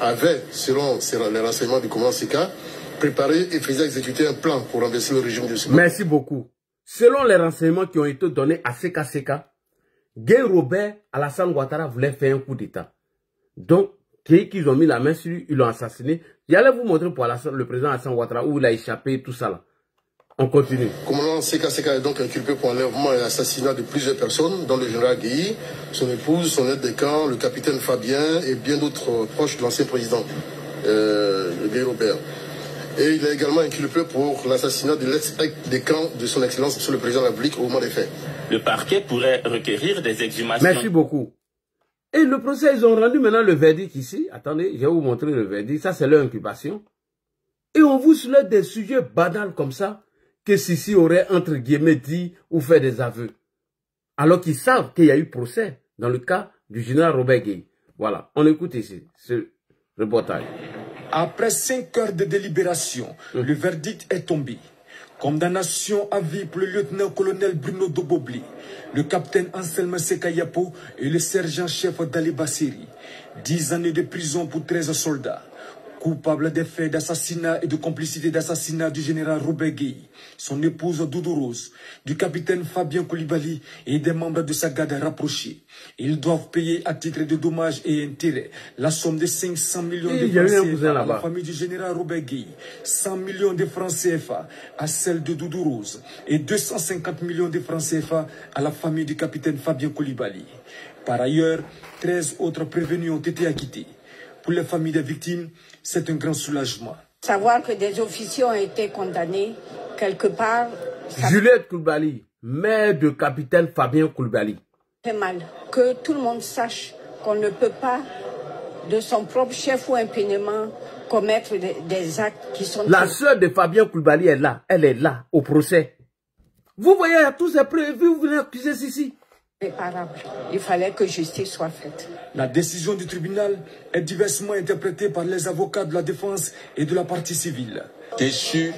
avaient, selon les renseignements du commandant Seka, préparé et faisait exécuter un plan pour renverser le régime de Seka. Merci beaucoup. Selon les renseignements qui ont été donnés à Seka, Gueye Robert, Alassane Ouattara voulait faire un coup d'État. Donc, qu'ils ont mis la main sur lui, ils l'ont assassiné. J'allais vous montrer pour le président Alassane Ouattara où il a échappé, tout ça là. On continue. Le commandant Seka est donc inculpé pour enlèvement et assassinat de plusieurs personnes, dont le général Gueye, son épouse, son aide de camp, le capitaine Fabien et bien d'autres proches de l'ancien président, Gueye Robert. Et il est également inculpé pour l'assassinat de l'ex-aide de camp de son excellence, monsieur le président de la République, au moment des faits. Le parquet pourrait requérir des exhumations. Merci beaucoup. Et le procès, ils ont rendu maintenant le verdict ici. Attendez, je vais vous montrer le verdict. Ça, c'est leur incubation. Et on vous soulève des sujets banals comme ça, que Sissi aurait, entre guillemets, dit ou fait des aveux. Alors qu'ils savent qu'il y a eu procès dans le cas du général Robert Gueye. Voilà, on écoute ici ce reportage. Après 5 heures de délibération, le verdict est tombé. Condamnation à vie pour le lieutenant-colonel Bruno Doboblé, le capitaine Anselme Sekayapo et le sergent-chef Dali Bassiri. 10 années de prison pour 13 soldats. Coupable des faits d'assassinat et de complicité d'assassinat du général Robert Gueye, son épouse Doudou Rose, du capitaine Fabien Koulibaly et des membres de sa garde rapprochée. Ils doivent payer à titre de dommages et intérêts la somme de 500 millions de francs CFA à la famille du général Robert Gueye, 100 millions de francs CFA à celle de Doudou Rose et 250 millions de francs CFA à la famille du capitaine Fabien Koulibaly. Par ailleurs, 13 autres prévenus ont été acquittés. Pour les familles des victimes, c'est un grand soulagement. Savoir que des officiers ont été condamnés, quelque part... Juliette Koulibaly, mère de capitaine Fabien Koulibaly. C'est mal que tout le monde sache qu'on ne peut pas, de son propre chef ou impunément, commettre des actes qui sont... La sœur de Fabien Koulibaly est là, elle est là, au procès. Vous voyez, tous ces prévus, vous venez accuser Sissi. Réparable. Il fallait que justice soit faite. La décision du tribunal est diversement interprétée par les avocats de la défense et de la partie civile. Déçu.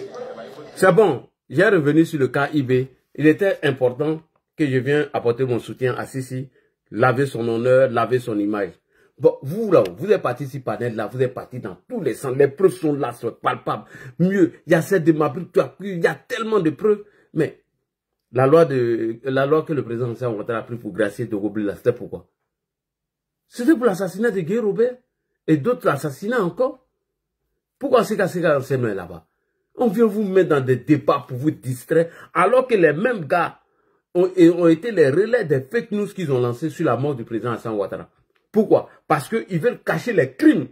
C'est bon. j'ai revenu sur le cas IB. Il était important que je vienne apporter mon soutien à Sisi, laver son honneur, laver son image. Bon, vous là, vous êtes parti sur panel là, vous êtes parti dans tous les sens. Les preuves sont là, sont palpables. Mieux, il y a cette de ma il y a tellement de preuves. Mais la loi que le président Hassan Ouattara a pris pour gracier de Gobli là, c'était pourquoi? C'était pour l'assassinat de Guy Robert et d'autres assassinats encore. Pourquoi c'est cassé dans ces mains là-bas? On vient vous mettre dans des débats pour vous distraire, alors que les mêmes gars ont été les relais des fake news qu'ils ont lancés sur la mort du président Hassan Ouattara. Pourquoi? Parce qu'ils veulent cacher les crimes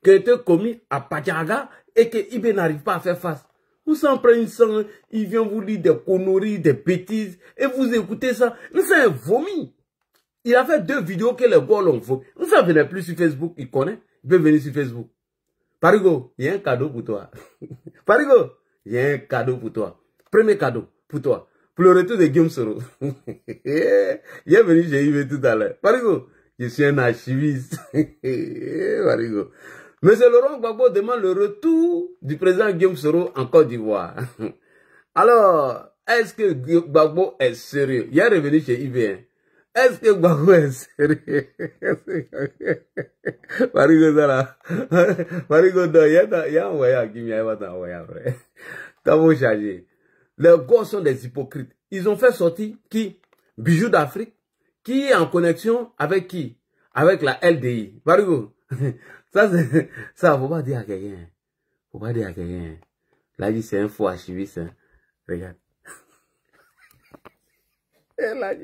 qui ont été commis à Padjaga et que IB n'arrive pas à faire face. Vous s'en prenez une sang, il vient vous lire des conneries, des bêtises, et vous écoutez ça. C'est un vomi. Il a fait 2 vidéos que les gars l'ont vomi. Vous ne venez plus sur Facebook, il connaît, il peut venir sur Facebook. Parigo, il y a un cadeau pour toi. Parigo, il y a un cadeau pour toi. Premier cadeau pour toi. Pour le retour de Guillaume Soro. Il est venu chez IB tout à l'heure. Parigo, je suis un archiviste. Parigo. Monsieur Laurent Gbagbo demande le retour du président Guillaume Soro en Côte d'Ivoire. Alors, est-ce que Gbagbo est sérieux? Il est revenu chez IB. Est-ce que Gbagbo est sérieux? Parigo, ça là. Parigo, il y a envoyé à Guillaume, il y a envoyé après. T'as beau charger. Les gars sont des hypocrites. Ils ont fait sortir qui? Bijoux d'Afrique. Qui est en connexion avec qui? Avec la LDI. Parigo. Ça, faut pas dire à quelqu'un. Faut pas dire à quelqu'un. Là, dit, c'est un faux archiviste. Hein. Regarde. Elle a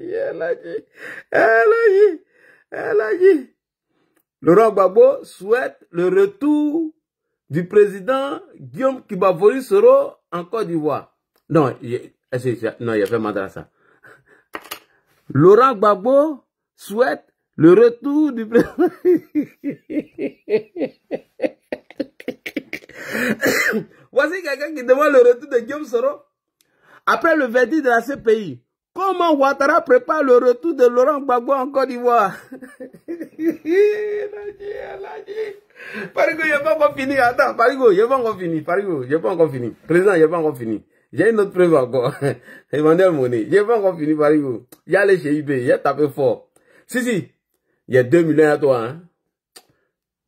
dit. Laurent Gbagbo souhaite le retour du président Guillaume Kibavori Soro en Côte d'Ivoire. Non, il a fait madrasa. Laurent Gbagbo souhaite le retour du président. Voici quelqu'un qui demande le retour de Guillaume Soro. Après le verdict de la CPI, comment Ouattara prépare le retour de Laurent Gbagbo en Côte d'Ivoire? Parigo, il n'est pas encore fini. Attends, Parigo, il n'est pas encore fini. Parigo, il n'est pas encore fini. Président, il n'est pas encore fini. J'ai une autre preuve encore. Emmanuel Monet. Il n'est pas encore fini, Parigo. Il y a allé chez IB, il a tapé fort. Si. Il y a 2 millions à toi, hein.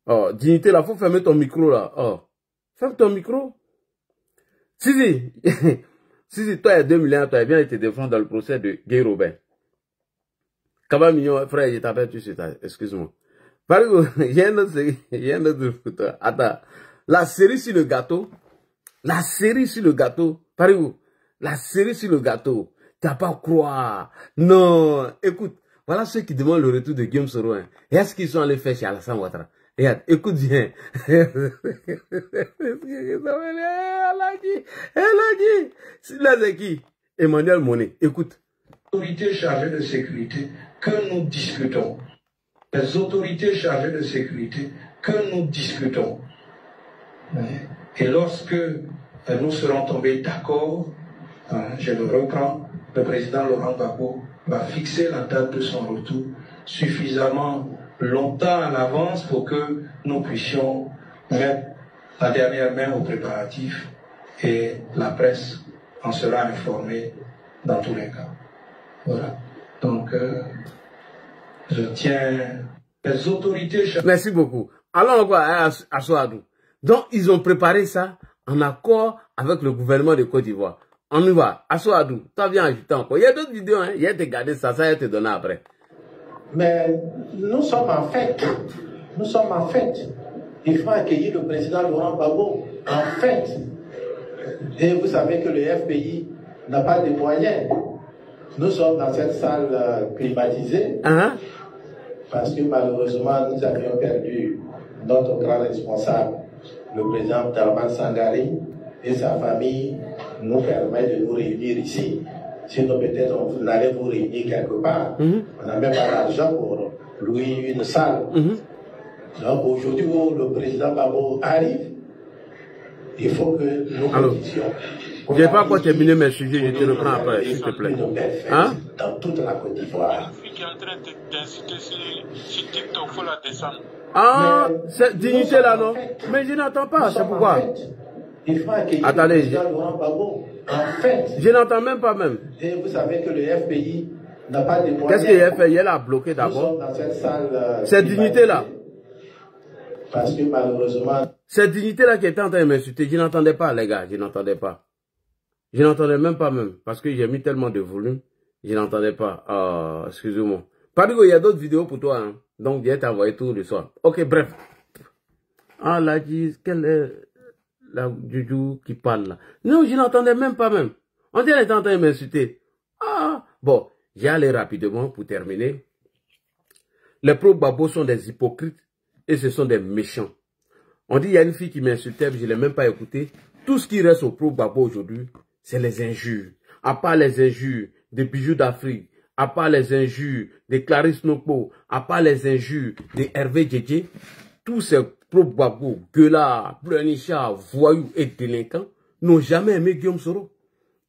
Oh, dignité là, faut fermer ton micro là. Oh. Ferme ton micro. Si. Si, toi, il y a 2 millions à toi, viens te défendre dans le procès de Guy Robert. Kaba Mignon, frère, je t'appelle tout de suite, excuse-moi. Parigo, j'ai un autre pour toi. Attends. La série sur le gâteau. Parigo, la série sur le gâteau. T'as pas à croire. Non. Écoute, voilà ceux qui demandent le retour de Guillaume Soro. Hein. Et est-ce qu'ils sont allés faire chez Alassane Ouattara? Regarde, écoute bien. Elle a dit. Là, c'est qui? Emmanuel Monet. Écoute. Les autorités chargées de sécurité que nous discutons. Les autorités chargées de sécurité que nous discutons. Et lorsque nous serons tombés d'accord, je le reprends, le président Laurent Gbagbo va fixer la date de son retour suffisamment longtemps à l'avance pour que nous puissions mettre la dernière main aux préparatifs et la presse en sera informée dans tous les cas. Voilà. Donc, je tiens les autorités... Merci beaucoup. Allons encore à Souadou. Donc, ils ont préparé ça en accord avec le gouvernement de Côte d'Ivoire. On y va. À Souadou, toi viens ajouter encore. Il y a d'autres vidéos, hein. Il y a te garder ça, ça va te donner après. Mais nous sommes en fête. Il faut accueillir le président Laurent Gbagbo en fête. Et vous savez que le FPI n'a pas de moyens. Nous sommes dans cette salle climatisée. Parce que malheureusement, nous avions perdu notre grand responsable, le président Tarman Sangari, et sa famille nous permet de nous réunir ici. Sinon, peut-être on allait vous réunir quelque part. On n'a même pas l'argent pour louer une salle. Donc aujourd'hui, où le président Gbagbo arrive, il faut que nous conditions. Je n'ai pas encore terminé mes sujets, je te reprends après, s'il te plaît. Dans toute la Côte d'Ivoire. Ah, cette dignité là, non? Mais je n'attends pas, c'est pourquoi. Il faut accueillir le président Laurent Gbagbo. En fait, je n'entends même pas même. Et vous savez que le FPI n'a pas de moyens. Qu'est-ce que le FPI a bloqué d'abord? Cette dignité-là. Parce que malheureusement... Cette dignité-là qui était en train de m'insulter, je n'entendais pas, les gars, je n'entendais pas. Je n'entendais même pas même, parce que j'ai mis tellement de volume, je n'entendais pas. Excusez-moi. Parigo, il y a d'autres vidéos pour toi, hein. Donc je vais t'envoyer tout le soir. Ok, bref. Ah, là, quelle est la Juju qui parle là? Non, je n'entendais même pas même. On dirait qu'elle était en train de m'insulter. Ah, bon, j'allais rapidement pour terminer. Les pro-Gbagbo sont des hypocrites et ce sont des méchants. On dit, il y a une fille qui m'insultait, je ne l'ai même pas écouté. Tout ce qui reste au pro-Gbagbo aujourd'hui, c'est les injures. À part les injures des bijoux d'Afrique, à part les injures de Clarisse Nokpo, à part les injures de Hervé Djedje, tous ces pro-Gbagbo, gueulards, pleurnichards, voyous et délinquants n'ont jamais aimé Guillaume Soro.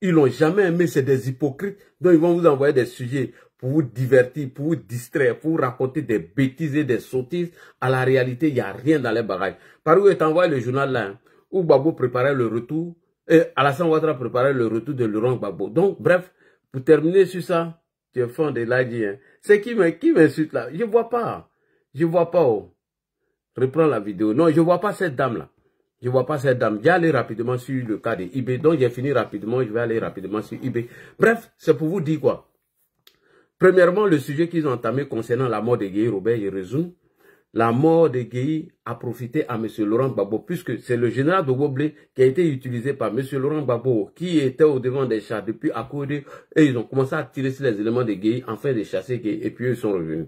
Ils l'ont jamais aimé, c'est des hypocrites. Donc ils vont vous envoyer des sujets pour vous divertir, pour vous distraire, pour vous raconter des bêtises et des sottises. À la réalité, il n'y a rien dans les bagages. Par où est envoyé le journal là, hein, où Gbagbo préparait le retour, et Alassane Ouattara préparait le retour de Laurent Gbagbo. Donc, bref, pour terminer sur ça, tu es fan de l'ADI. Hein. C'est qui m'insulte là? Je vois pas. Je vois pas. Oh. Reprends la vidéo. Non, je vois pas cette dame là. Je vois pas cette dame. J'ai allé rapidement sur le cas de eBay. Donc, j'ai fini rapidement. Je vais aller rapidement sur eBay. Bref, c'est pour vous dire quoi. Premièrement, le sujet qu'ils ont entamé concernant la mort de Gueye Robert, je résume. La mort de Gueye a profité à M. Laurent Gbagbo, puisque c'est le général de Woblé qui a été utilisé par M. Laurent Gbagbo, qui était au devant des chars depuis Akode, et ils ont commencé à tirer sur les éléments de Gueye, afin de chasser Gueye, et puis ils sont revenus.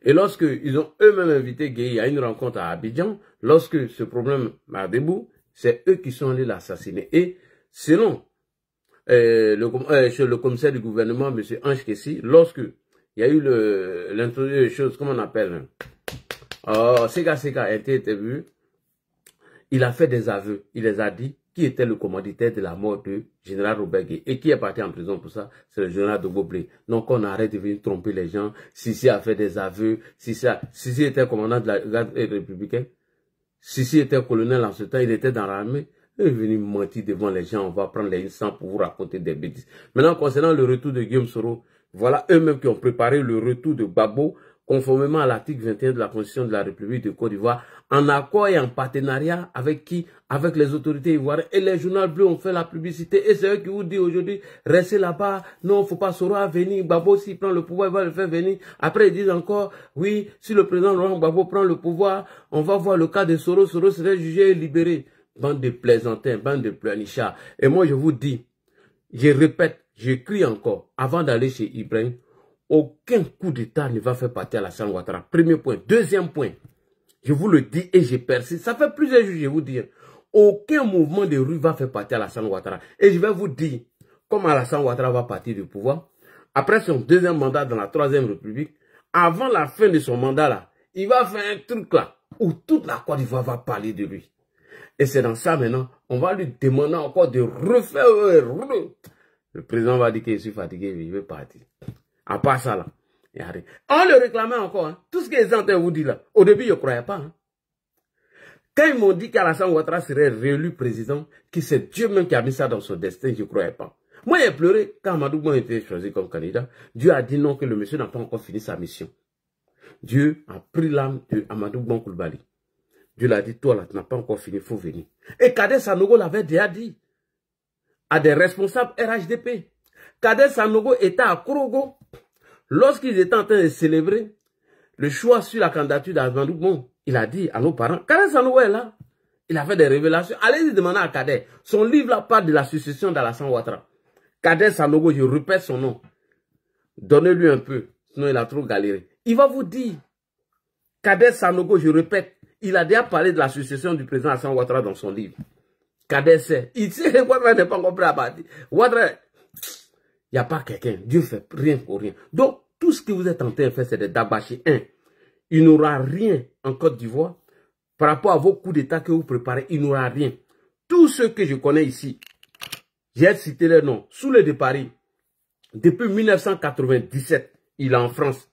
Et lorsque ils ont eux-mêmes invité Gueye à une rencontre à Abidjan, lorsque ce problème a debout, c'est eux qui sont allés l'assassiner. Et selon le commissaire du gouvernement, M. Ange Kessi, lorsque il y a eu l'introduction des choses, comment on appelle, Sega a été vu, il a fait des aveux, il les a dit, qui était le commanditaire de la mort du général Robert Gueye. Et qui est parti en prison pour ça? C'est le général de Woblé. Donc on arrête de venir tromper les gens. Sissi a fait des aveux. Sissi était commandant de la garde républicaine. Sissi était colonel en ce temps, il était dans l'armée. Il est venu mentir devant les gens, on va prendre les instants pour vous raconter des bêtises. Maintenant, concernant le retour de Guillaume Soro, voilà eux-mêmes qui ont préparé le retour de Gbagbo, conformément à l'article 21 de la Constitution de la République de Côte d'Ivoire, en accord et en partenariat avec qui? Avec les autorités ivoiriennes. Et les journaux bleus ont fait la publicité. Et c'est eux qui vous disent aujourd'hui, restez là-bas, non, il ne faut pas Soro venir. Gbagbo, s'il prend le pouvoir, il va le faire venir. Après, ils disent encore, oui, si le président Laurent Gbagbo prend le pouvoir, on va voir le cas de Soro. Soro serait jugé et libéré. Bande de plaisantins, bande de pleurnichards. Et moi, je vous dis, je répète, j'écris encore, avant d'aller chez Ibrahim, aucun coup d'État ne va faire partir Alassane Ouattara. Premier point. Deuxième point, je vous le dis et je persiste. Ça fait plusieurs jours, je vous dis, aucun mouvement de rue va faire partir Alassane Ouattara. Et je vais vous dire, comme Alassane Ouattara va partir du pouvoir, après son deuxième mandat dans la Troisième République, avant la fin de son mandat là, il va faire un truc là, où toute la Côte d'Ivoire va parler de lui. Et c'est dans ça maintenant, on va lui demander encore de refaire. Le président va dire que je suis fatigué, il veut partir. À part ça là, on le réclamait encore. Hein. Tout ce qu'ils ont vous dit là, au début je ne croyais pas. Hein. Quand ils m'ont dit qu'Alassane Ouattara serait réélu président, que c'est Dieu même qui a mis ça dans son destin, je ne croyais pas. Moi j'ai pleuré quand Amadou Bon était choisi comme candidat. Dieu a dit non, que le monsieur n'a pas encore fini sa mission. Dieu a pris l'âme de Amadou Bon Coulibaly. Dieu l'a dit, toi là, tu n'as pas encore fini, il faut venir. Et Kadel Sanogo l'avait déjà dit à des responsables RHDP. Kadel Sanogo était à Korogo lorsqu'ils étaient en train de célébrer le choix sur la candidature d'Amadou Bon. Il a dit à nos parents, Kadel Sanogo est là. Il a fait des révélations. Allez-y demander à Kadel. Son livre là parle de la succession d'Alassane Ouattara. Kadel Sanogo, je répète son nom. Donnez-lui un peu, sinon il a trop galéré. Il va vous dire, Kadel Sanogo, je répète, il a déjà parlé de la succession du président Alassane Ouattara dans son livre. Kadel sait. Il sait que Ouattara n'est pas encore prêt à partir. Ouattara, il n'y a pas quelqu'un. Dieu fait rien pour rien. Donc, tout ce que vous êtes en train de faire, c'est de dabâcher. Il n'aura rien en Côte d'Ivoire. Par rapport à vos coups d'État que vous préparez, il n'aura rien. Tous ceux que je connais ici, j'ai cité les noms, sous le de Paris, depuis 1997, il est en France.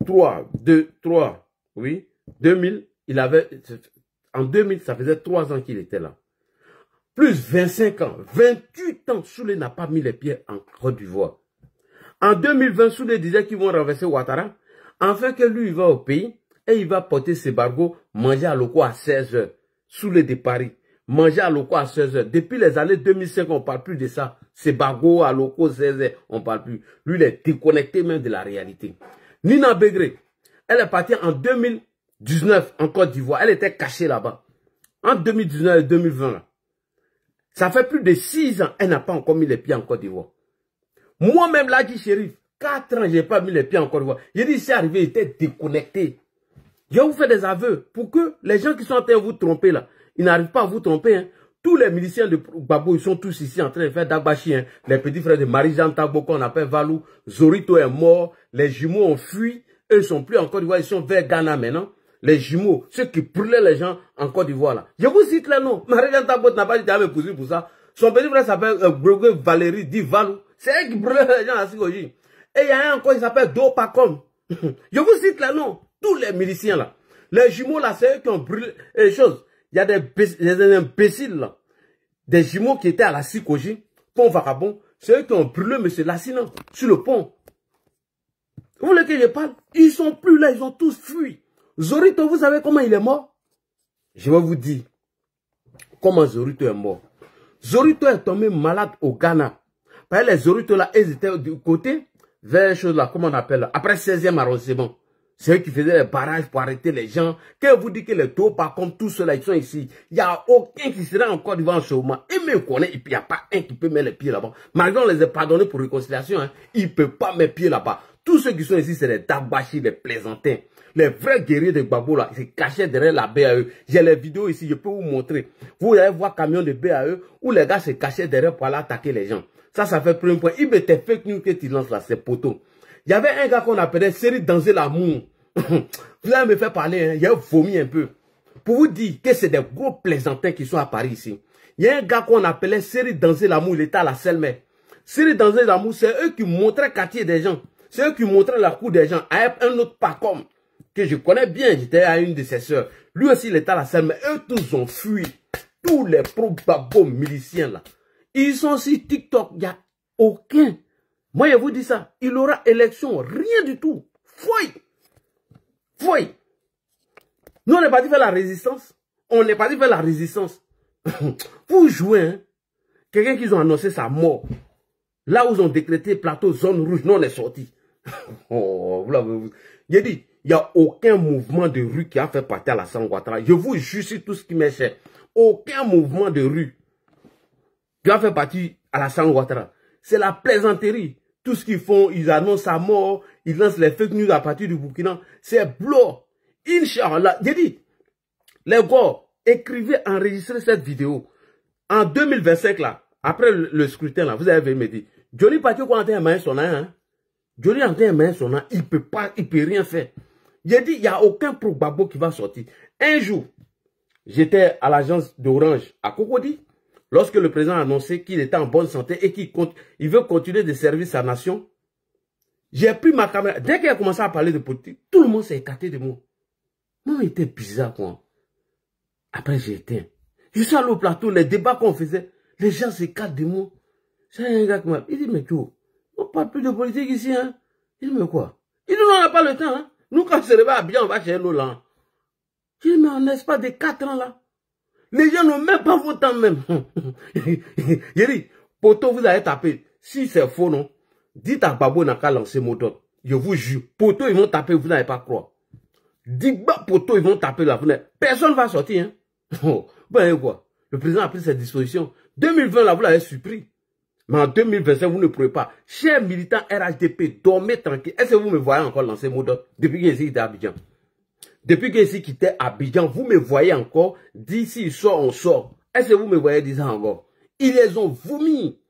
2000, il avait, en 2000, ça faisait 3 ans qu'il était là. plus 25 ans, 28 ans, Soulé n'a pas mis les pieds en Côte d'Ivoire. En 2020, Soulé disait qu'ils vont renverser Ouattara, afin que lui, il va au pays et il va porter ses bargots, manger à Loko à 16 h. Soulé de Paris, manger à Loko à 16 h. Depuis les années 2005, on ne parle plus de ça. Ses bargots à Loko 16 h, on ne parle plus. Lui, il est déconnecté même de la réalité. Nina Begré, elle est partie en 2019 en Côte d'Ivoire. Elle était cachée là-bas. En 2019 et 2020, là. Ça fait plus de 6 ans, elle n'a pas encore mis les pieds en Côte d'Ivoire. Moi-même, Ladji Chérif, 4 ans, je n'ai pas mis les pieds en Côte d'Ivoire. J'ai dit, c'est arrivé, il était déconnecté. Je vous fais des aveux pour que les gens qui sont en train de vous tromper là, ils n'arrivent pas à vous tromper. Hein. Tous les miliciens de Gbagbo, ils sont tous ici en train de faire Dagbashi. Hein. Les petits frères de Marie-Jeanne Tagbo, qu'on appelle Valou, Zorito est mort, les jumeaux ont fui, eux ne sont plus en Côte d'Ivoire, ils sont vers Ghana maintenant. Les jumeaux, ceux qui brûlaient les gens en Côte d'Ivoire là. Je vous cite les noms. Marie-Jeanne Tagbo n'a pas dit jamais poursuivi pour ça. Son petit frère s'appelle Valérie dit Valou. C'est elle qui brûlait les gens à Sikoji. Et il y a un encore, il s'appelle Dopacom. Je vous cite les noms. Tous les miliciens là. Les jumeaux là, c'est eux qui ont brûlé les choses. Il y a des imbéciles là. Des jumeaux qui étaient à la Sikoji, pont Vagabond. C'est eux qui ont brûlé M. Lassinan sur le pont. Vous voulez que je parle? Ils sont plus là, ils ont tous fui. Zorito, vous savez comment il est mort? Je vais vous dire comment Zorito est mort. Zorito est tombé malade au Ghana. Parce que les Zorito là, ils étaient du côté vers chose là, comment on appelle là, après 16e arrondissement. C'est eux qui faisaient les barrages pour arrêter les gens. Quand vous dites que les taux, par contre, tous ceux-là, ils sont ici. Il n'y a aucun qui sera encore devant en ce moment. Et me connaît, et puis il n'y a pas un qui peut mettre les pieds là-bas. Malgré on les a pardonnés pour réconciliation, hein, ils ne peuvent pas mettre pieds là-bas. Tous ceux qui sont ici, c'est les Dagbashi, les plaisantins. Les vrais guerriers de Gbagbo là, ils se cachaient derrière la BAE. J'ai les vidéos ici, je peux vous montrer. Vous allez voir camion de BAE où les gars se cachaient derrière pour aller attaquer les gens. Ça fait premier point. Il mettait fake news que tu lances là, c'est poteau. Il y avait un gars qu'on appelait Série Danser l'amour. Vous allez me faire parler, hein, il a vomi un peu. Pour vous dire que c'est des gros plaisantins qui sont à Paris ici. Il y a un gars qu'on appelait Série Danser l'amour, il était à la Selmer. Série Danser l'amour, c'est eux qui montraient le quartier des gens. C'est eux qui montraient la cour des gens. À un autre Pacom, que je connais bien, j'étais à une de ses sœurs. Lui aussi, il était à la Selmer. Eux tous ont fui. Tous les pro-Gbagbo miliciens là. Ils sont sur TikTok, il n'y a aucun. Moi, je vous dis ça. Il aura élection, rien du tout. Fouille. Fouille. Nous, on n'est pas dit faire la résistance. On n'est pas dit faire la résistance. Vous jouez, hein. Quelqu'un qui ont annoncé sa mort. Là où ils ont décrété plateau zone rouge, nous on est sorti. Oh, j'ai dit, il n'y a aucun mouvement de rue qui a fait partie à la Ouattara. Je vous jure sur tout ce qui m'est cher. Aucun mouvement de rue qui a fait partie à la Ouattara. C'est la plaisanterie. Tout ce qu'ils font, ils annoncent sa mort, ils lancent les fake news à partir du Burkina. C'est blanc. Inch'Allah. J'ai dit, les gars, écrivez, enregistrez cette vidéo. En 2025, là, après le scrutin, là, vous avez me dit, Johnny Patio, quand on a un main son hein? Johnny a un main son il ne peut pas, il peut rien faire. J'ai dit, il n'y a aucun pro-Gbagbo qui va sortir. Un jour, j'étais à l'agence d'Orange à Cocody. Lorsque le président a annoncé qu'il était en bonne santé et qu'il veut continuer de servir sa nation, j'ai pris ma caméra. Dès qu'il a commencé à parler de politique, tout le monde s'est écarté de moi. Moi, il était bizarre, quoi. Après, j'ai éteint. Je suis allé au plateau, les débats qu'on faisait, les gens s'écartent de moi. C'est un gars qui m'a dit, mais Joe, on ne parle plus de politique ici, hein. Il dit, mais quoi? Il dit, non, on n'a pas le temps, hein. Nous, quand on se réveille bien, on va chez nous, là. Je dis, mais en espace de 4 ans, là. Les gens n'ont même pas vos temps même. J'ai dit, poto, vous allez taper. Si c'est faux, non, dites à Babo n'a qu'à lancer mot d'ordre. Je vous jure, poto, ils vont taper, vous n'allez pas croire. Digba, poto, ils vont taper la fenêtre. Personne ne va sortir, hein. Oh, ben quoi? Le président a pris ses dispositions. 2020, là, vous l'avez surpris. Mais en 2025, vous ne pouvez pas. Chers militants RHDP, dormez tranquille. Est-ce que vous me voyez encore lancer mot d'ordre depuis que j'étais à Abidjan? Depuis que j'ai quitté Abidjan, vous me voyez encore, d'ici il sort, on sort. Est-ce que vous me voyez dire ça encore? Ils les ont vomi.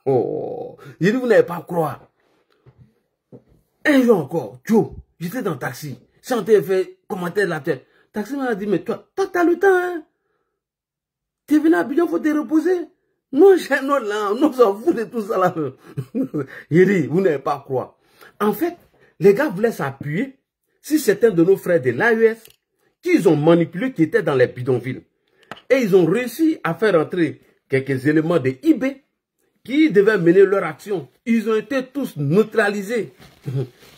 Oh, j'ai dit, vous n'allez pas croire. Un jour encore, Joe, j'étais dans le taxi, chanté fait commentaire de la tête. Le taxi m'a dit, mais toi, t'as le temps, hein? Tu es venu à Abidjan, faut te reposer. Non, j'ai un autre là, on s'en fout de tout ça là. J'ai dit, vous n'allez pas croire. En fait, les gars voulaient s'appuyer si certains de nos frères de l'AES, qu'ils ont manipulé, qui étaient dans les bidonvilles. Et ils ont réussi à faire entrer quelques éléments de IB qui devaient mener leur action. Ils ont été tous neutralisés.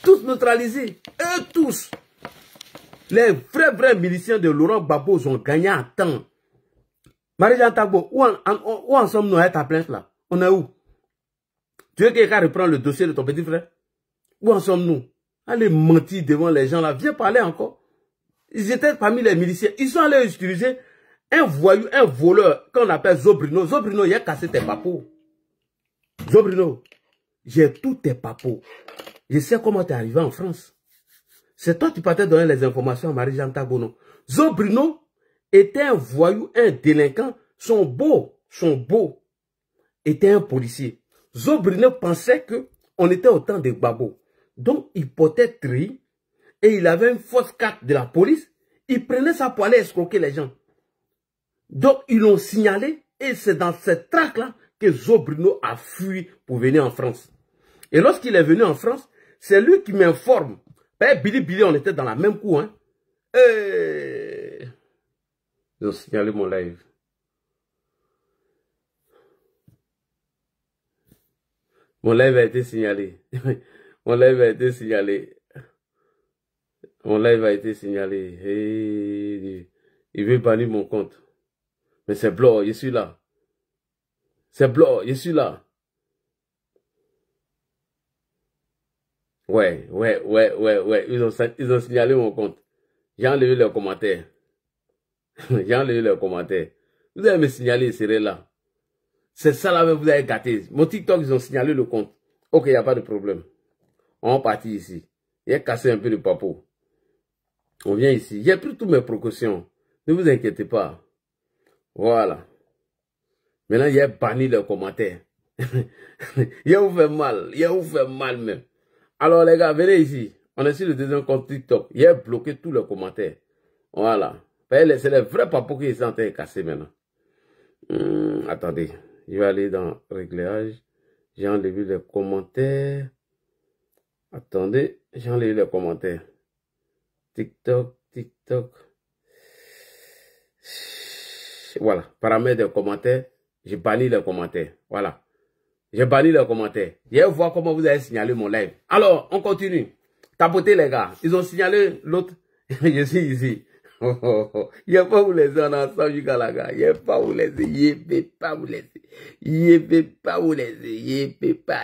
Tous neutralisés. Eux tous. Les vrais miliciens de Laurent Gbagbo ont gagné en temps. Marie-Jeanne Tagbo, où en sommes-nous à ta plainte là? On est où? Tu veux quelqu'un reprendre le dossier de ton petit frère? Où en sommes-nous? Allez mentir devant les gens là. Viens parler encore. Ils étaient parmi les miliciens. Ils sont allés utiliser un voyou, un voleur qu'on appelle Zobrino. Zobrino, il a cassé tes papos. Zobrino, j'ai tous tes papos. Je sais comment tu es arrivé en France. C'est toi qui partais donner les informations à Marie-Jeanne Tagbo. Zobrino était un voyou, un délinquant. Son beau, était un policier. Zobrino pensait qu'on était au temps de Gbagbo. Donc, il portait tri et il avait une fausse carte de la police. Il prenait ça pour aller escroquer les gens. Donc, ils l'ont signalé et c'est dans cette traque-là que Zobrino a fui pour venir en France. Et lorsqu'il est venu en France, c'est lui qui m'informe. Billy, on était dans la même cour. Hein. Ils ont signalé mon live. Mon live a été signalé. Mon live a été signalé. Mon live a été signalé. Hey, il veut bannir mon compte. Mais c'est blanc, je suis là. C'est blanc, je suis là. Ouais. Ils ont signalé mon compte. J'ai enlevé leurs commentaires. J'ai enlevé leurs commentaires. Vous allez me signaler, c'est là. C'est ça là, vous avez gâté. Mon TikTok, ils ont signalé le compte. Ok, il n'y a pas de problème. On va partir ici. Il a cassé un peu de papeau. On vient ici. J'ai pris toutes mes précautions. Ne vous inquiétez pas. Voilà. Maintenant, il a banni les commentaires. Il vous fait mal. Il vous fait mal même. Alors les gars, venez ici. On est sur le deuxième compte TikTok. Il a bloqué tous les commentaires. Voilà. C'est les vrais papos qui sont en train de casser maintenant. Attendez. Je vais aller dans réglage. J'ai enlevé les commentaires. Attendez. J'ai enlevé les commentaires. TikTok. Voilà. Paramètres des commentaires. J'ai banni les commentaires. Voilà. J'ai banni les commentaires. Je vais voir comment vous avez signalé mon live. Alors, on continue. Tapotez les gars. Ils ont signalé l'autre. Je suis ici. Il n'y a pas vous laisser en ensemble jusqu'à la gare. Il n'y a pas vous laisser. Il ne peut pas vous laisser. Il ne peut pas vous laisser. Il ne peut pas.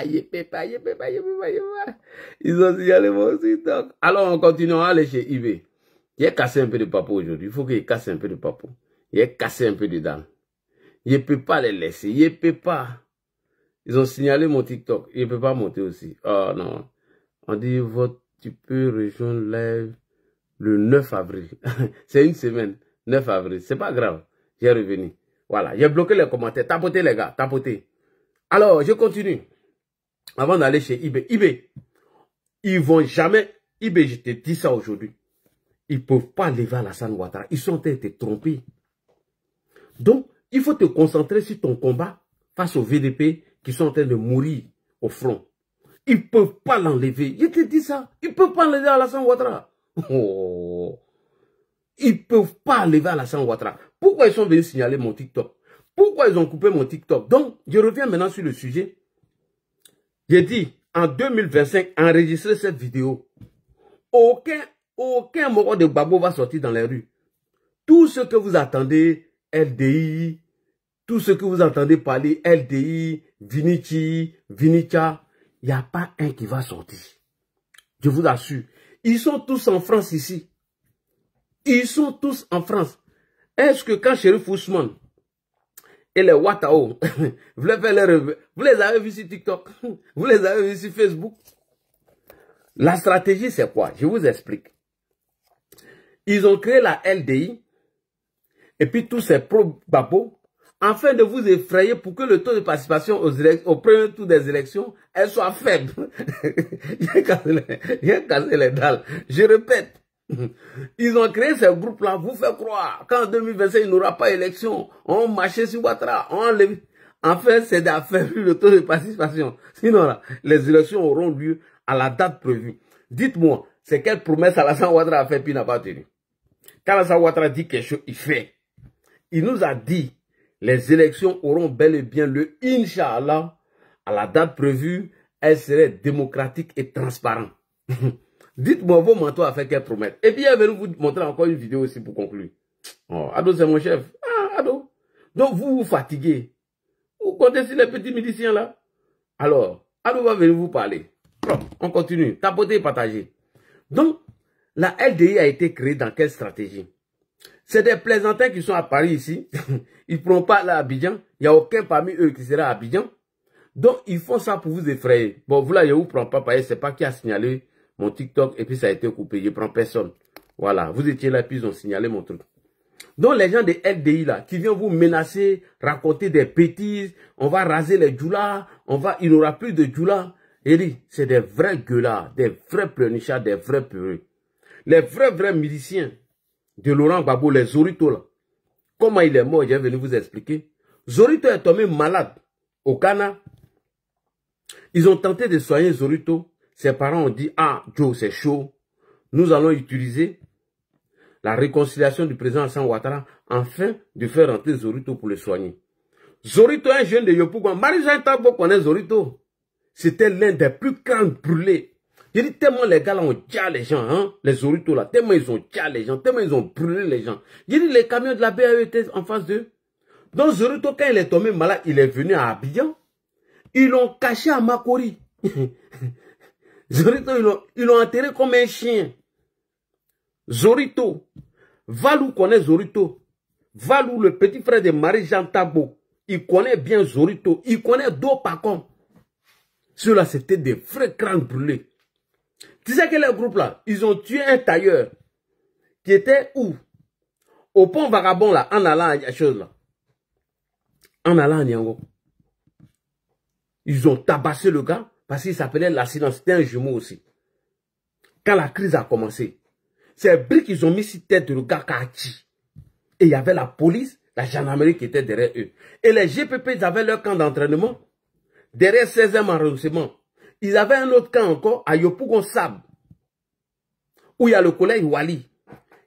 Ils ont signalé mon TikTok. Alors, on continue à aller chez IB. Il a cassé un peu de papeau aujourd'hui. Il faut qu'il casse un peu de papeau. Il a cassé un peu de dents. Il ne peut pas les laisser. Il ne peut pas. Ils ont signalé mon TikTok. Il ne peut pas monter aussi. Oh non. On dit, tu peux rejoindre live le 9 avril. C'est une semaine. 9 avril. C'est pas grave. J'ai revenu. Voilà. J'ai bloqué les commentaires. Tapotez les gars. Tapotez. Alors, je continue. Avant d'aller chez IB. IB. Ils vont jamais. IB, je te dis ça aujourd'hui. Ils ne peuvent pas lever Alassane Ouattara. Ils sont en train de te tromper. Donc, il faut te concentrer sur ton combat face au VDP qui sont en train de mourir au front. Ils ne peuvent pas l'enlever. Je te dis ça. Ils ne peuvent pas enlever Alassane Ouattara. Oh. Ils ne peuvent pas enlever Alassane Ouattara. Pourquoi ils sont venus signaler mon TikTok? Pourquoi ils ont coupé mon TikTok? Donc, je reviens maintenant sur le sujet. J'ai dit, en 2025, enregistrer cette vidéo. Aucun mort de Gbagbo va sortir dans les rues. Tout ce que vous attendez, LDI, tout ce que vous entendez parler, LDI, Vinicha, il n'y a pas un qui va sortir. Je vous assure. Ils sont tous en France ici. Ils sont tous en France. Est-ce que quand Chérif Ousmane et les Ouattao, vous les avez vus sur TikTok, vous les avez vus sur Facebook? La stratégie, c'est quoi? Je vous explique. Ils ont créé la LDI et puis tous ces pro-Gbagbo afin de vous effrayer pour que le taux de participation au premier tour des élections elle soit faible. J'ai cassé les dalles. Je répète. Ils ont créé ce groupe-là, vous fait croire qu'en 2025, il n'y aura pas d'élection. On marchait sur Ouattara, on enlève. Enfin, c'est d'affaiblir le taux de participation. Sinon, là, les élections auront lieu à la date prévue. Dites-moi, c'est quelle promesse Alassane Ouattara a fait puis n'a pas tenu? Quand Alassane Ouattara dit quelque chose, il fait. il nous a dit, les élections auront bel et bien le Inch'Allah, à la date prévue, elles seraient démocratiques et transparentes. Dites-moi vos mentors à faire qu'elles promettent. Et puis, elle va vous montrer encore une vidéo aussi pour conclure. Oh, Ado, c'est mon chef. Ah, Ado. Donc, vous vous fatiguez. Vous comptez sur les petits miliciens là. Alors, Ado va venir vous parler. Bon, on continue. Tapoter et partager. Donc, la LDI a été créée dans quelle stratégie? C'est des plaisantins qui sont à Paris ici. Ils ne pourront pas aller à Abidjan. Il n'y a aucun parmi eux qui sera à Abidjan. Donc, ils font ça pour vous effrayer. Bon, vous là, je ne vous prends pas parce que c'est pas qui a signalé mon TikTok et puis ça a été coupé. Je ne prends personne. Voilà, vous étiez là et puis ils ont signalé mon truc. Donc, les gens des LDI là, qui viennent vous menacer, raconter des bêtises, on va raser les djoulas, il n'y aura plus de djoulas. Et dit, c'est des vrais gueulards, des vrais pleurnichards, des vrais peureux. Les vrais miliciens de Laurent Gbagbo, les Zorito là. Comment il est mort, j'ai venu vous expliquer. Zorito est tombé malade au Ghana. Ils ont tenté de soigner Zorito. Ses parents ont dit, ah, Joe, c'est chaud. Nous allons utiliser la réconciliation du président Alassane Ouattara afin de faire rentrer Zorito pour le soigner. Zorito est un jeune de Yopougon. Marie-Jeanne Tabo connaît Zorito. C'était l'un des plus grands brûlés. J'ai dit tellement les gars là ont déjà les gens, hein, les Zorito là, tellement ils ont déjà les gens, tellement ils ont brûlé les gens. J'ai dit les camions de la BAE étaient en face d'eux. Donc Zorito, quand il est tombé malade, il est venu à Abidjan. Ils l'ont caché à Makori. Zorito, ils l'ont enterré comme un chien. Zorito. Valou connaît Zorito. Valou, le petit frère de Marie-Jeanne Tabo. Il connaît bien Zorito. Il connaît Dopacom. Ceux-là, c'était des vrais crânes brûlés. Tu sais que les groupes là, ils ont tué un tailleur qui était où? Au pont Vagabond là, en allant à chose là. En allant à Niango. Ils ont tabassé le gars parce qu'il s'appelait l'accident. C'était un jumeau aussi. Quand la crise a commencé, c'est briques qu'ils ont mis sur tête de le gars Kachi. Et il y avait la police, la gendarmerie qui était derrière eux. Et les GPP, ils avaient leur camp d'entraînement. Derrière 16e arrondissement. Ils avaient un autre camp encore à Yopougon Sab. Où il y a le collège Wali.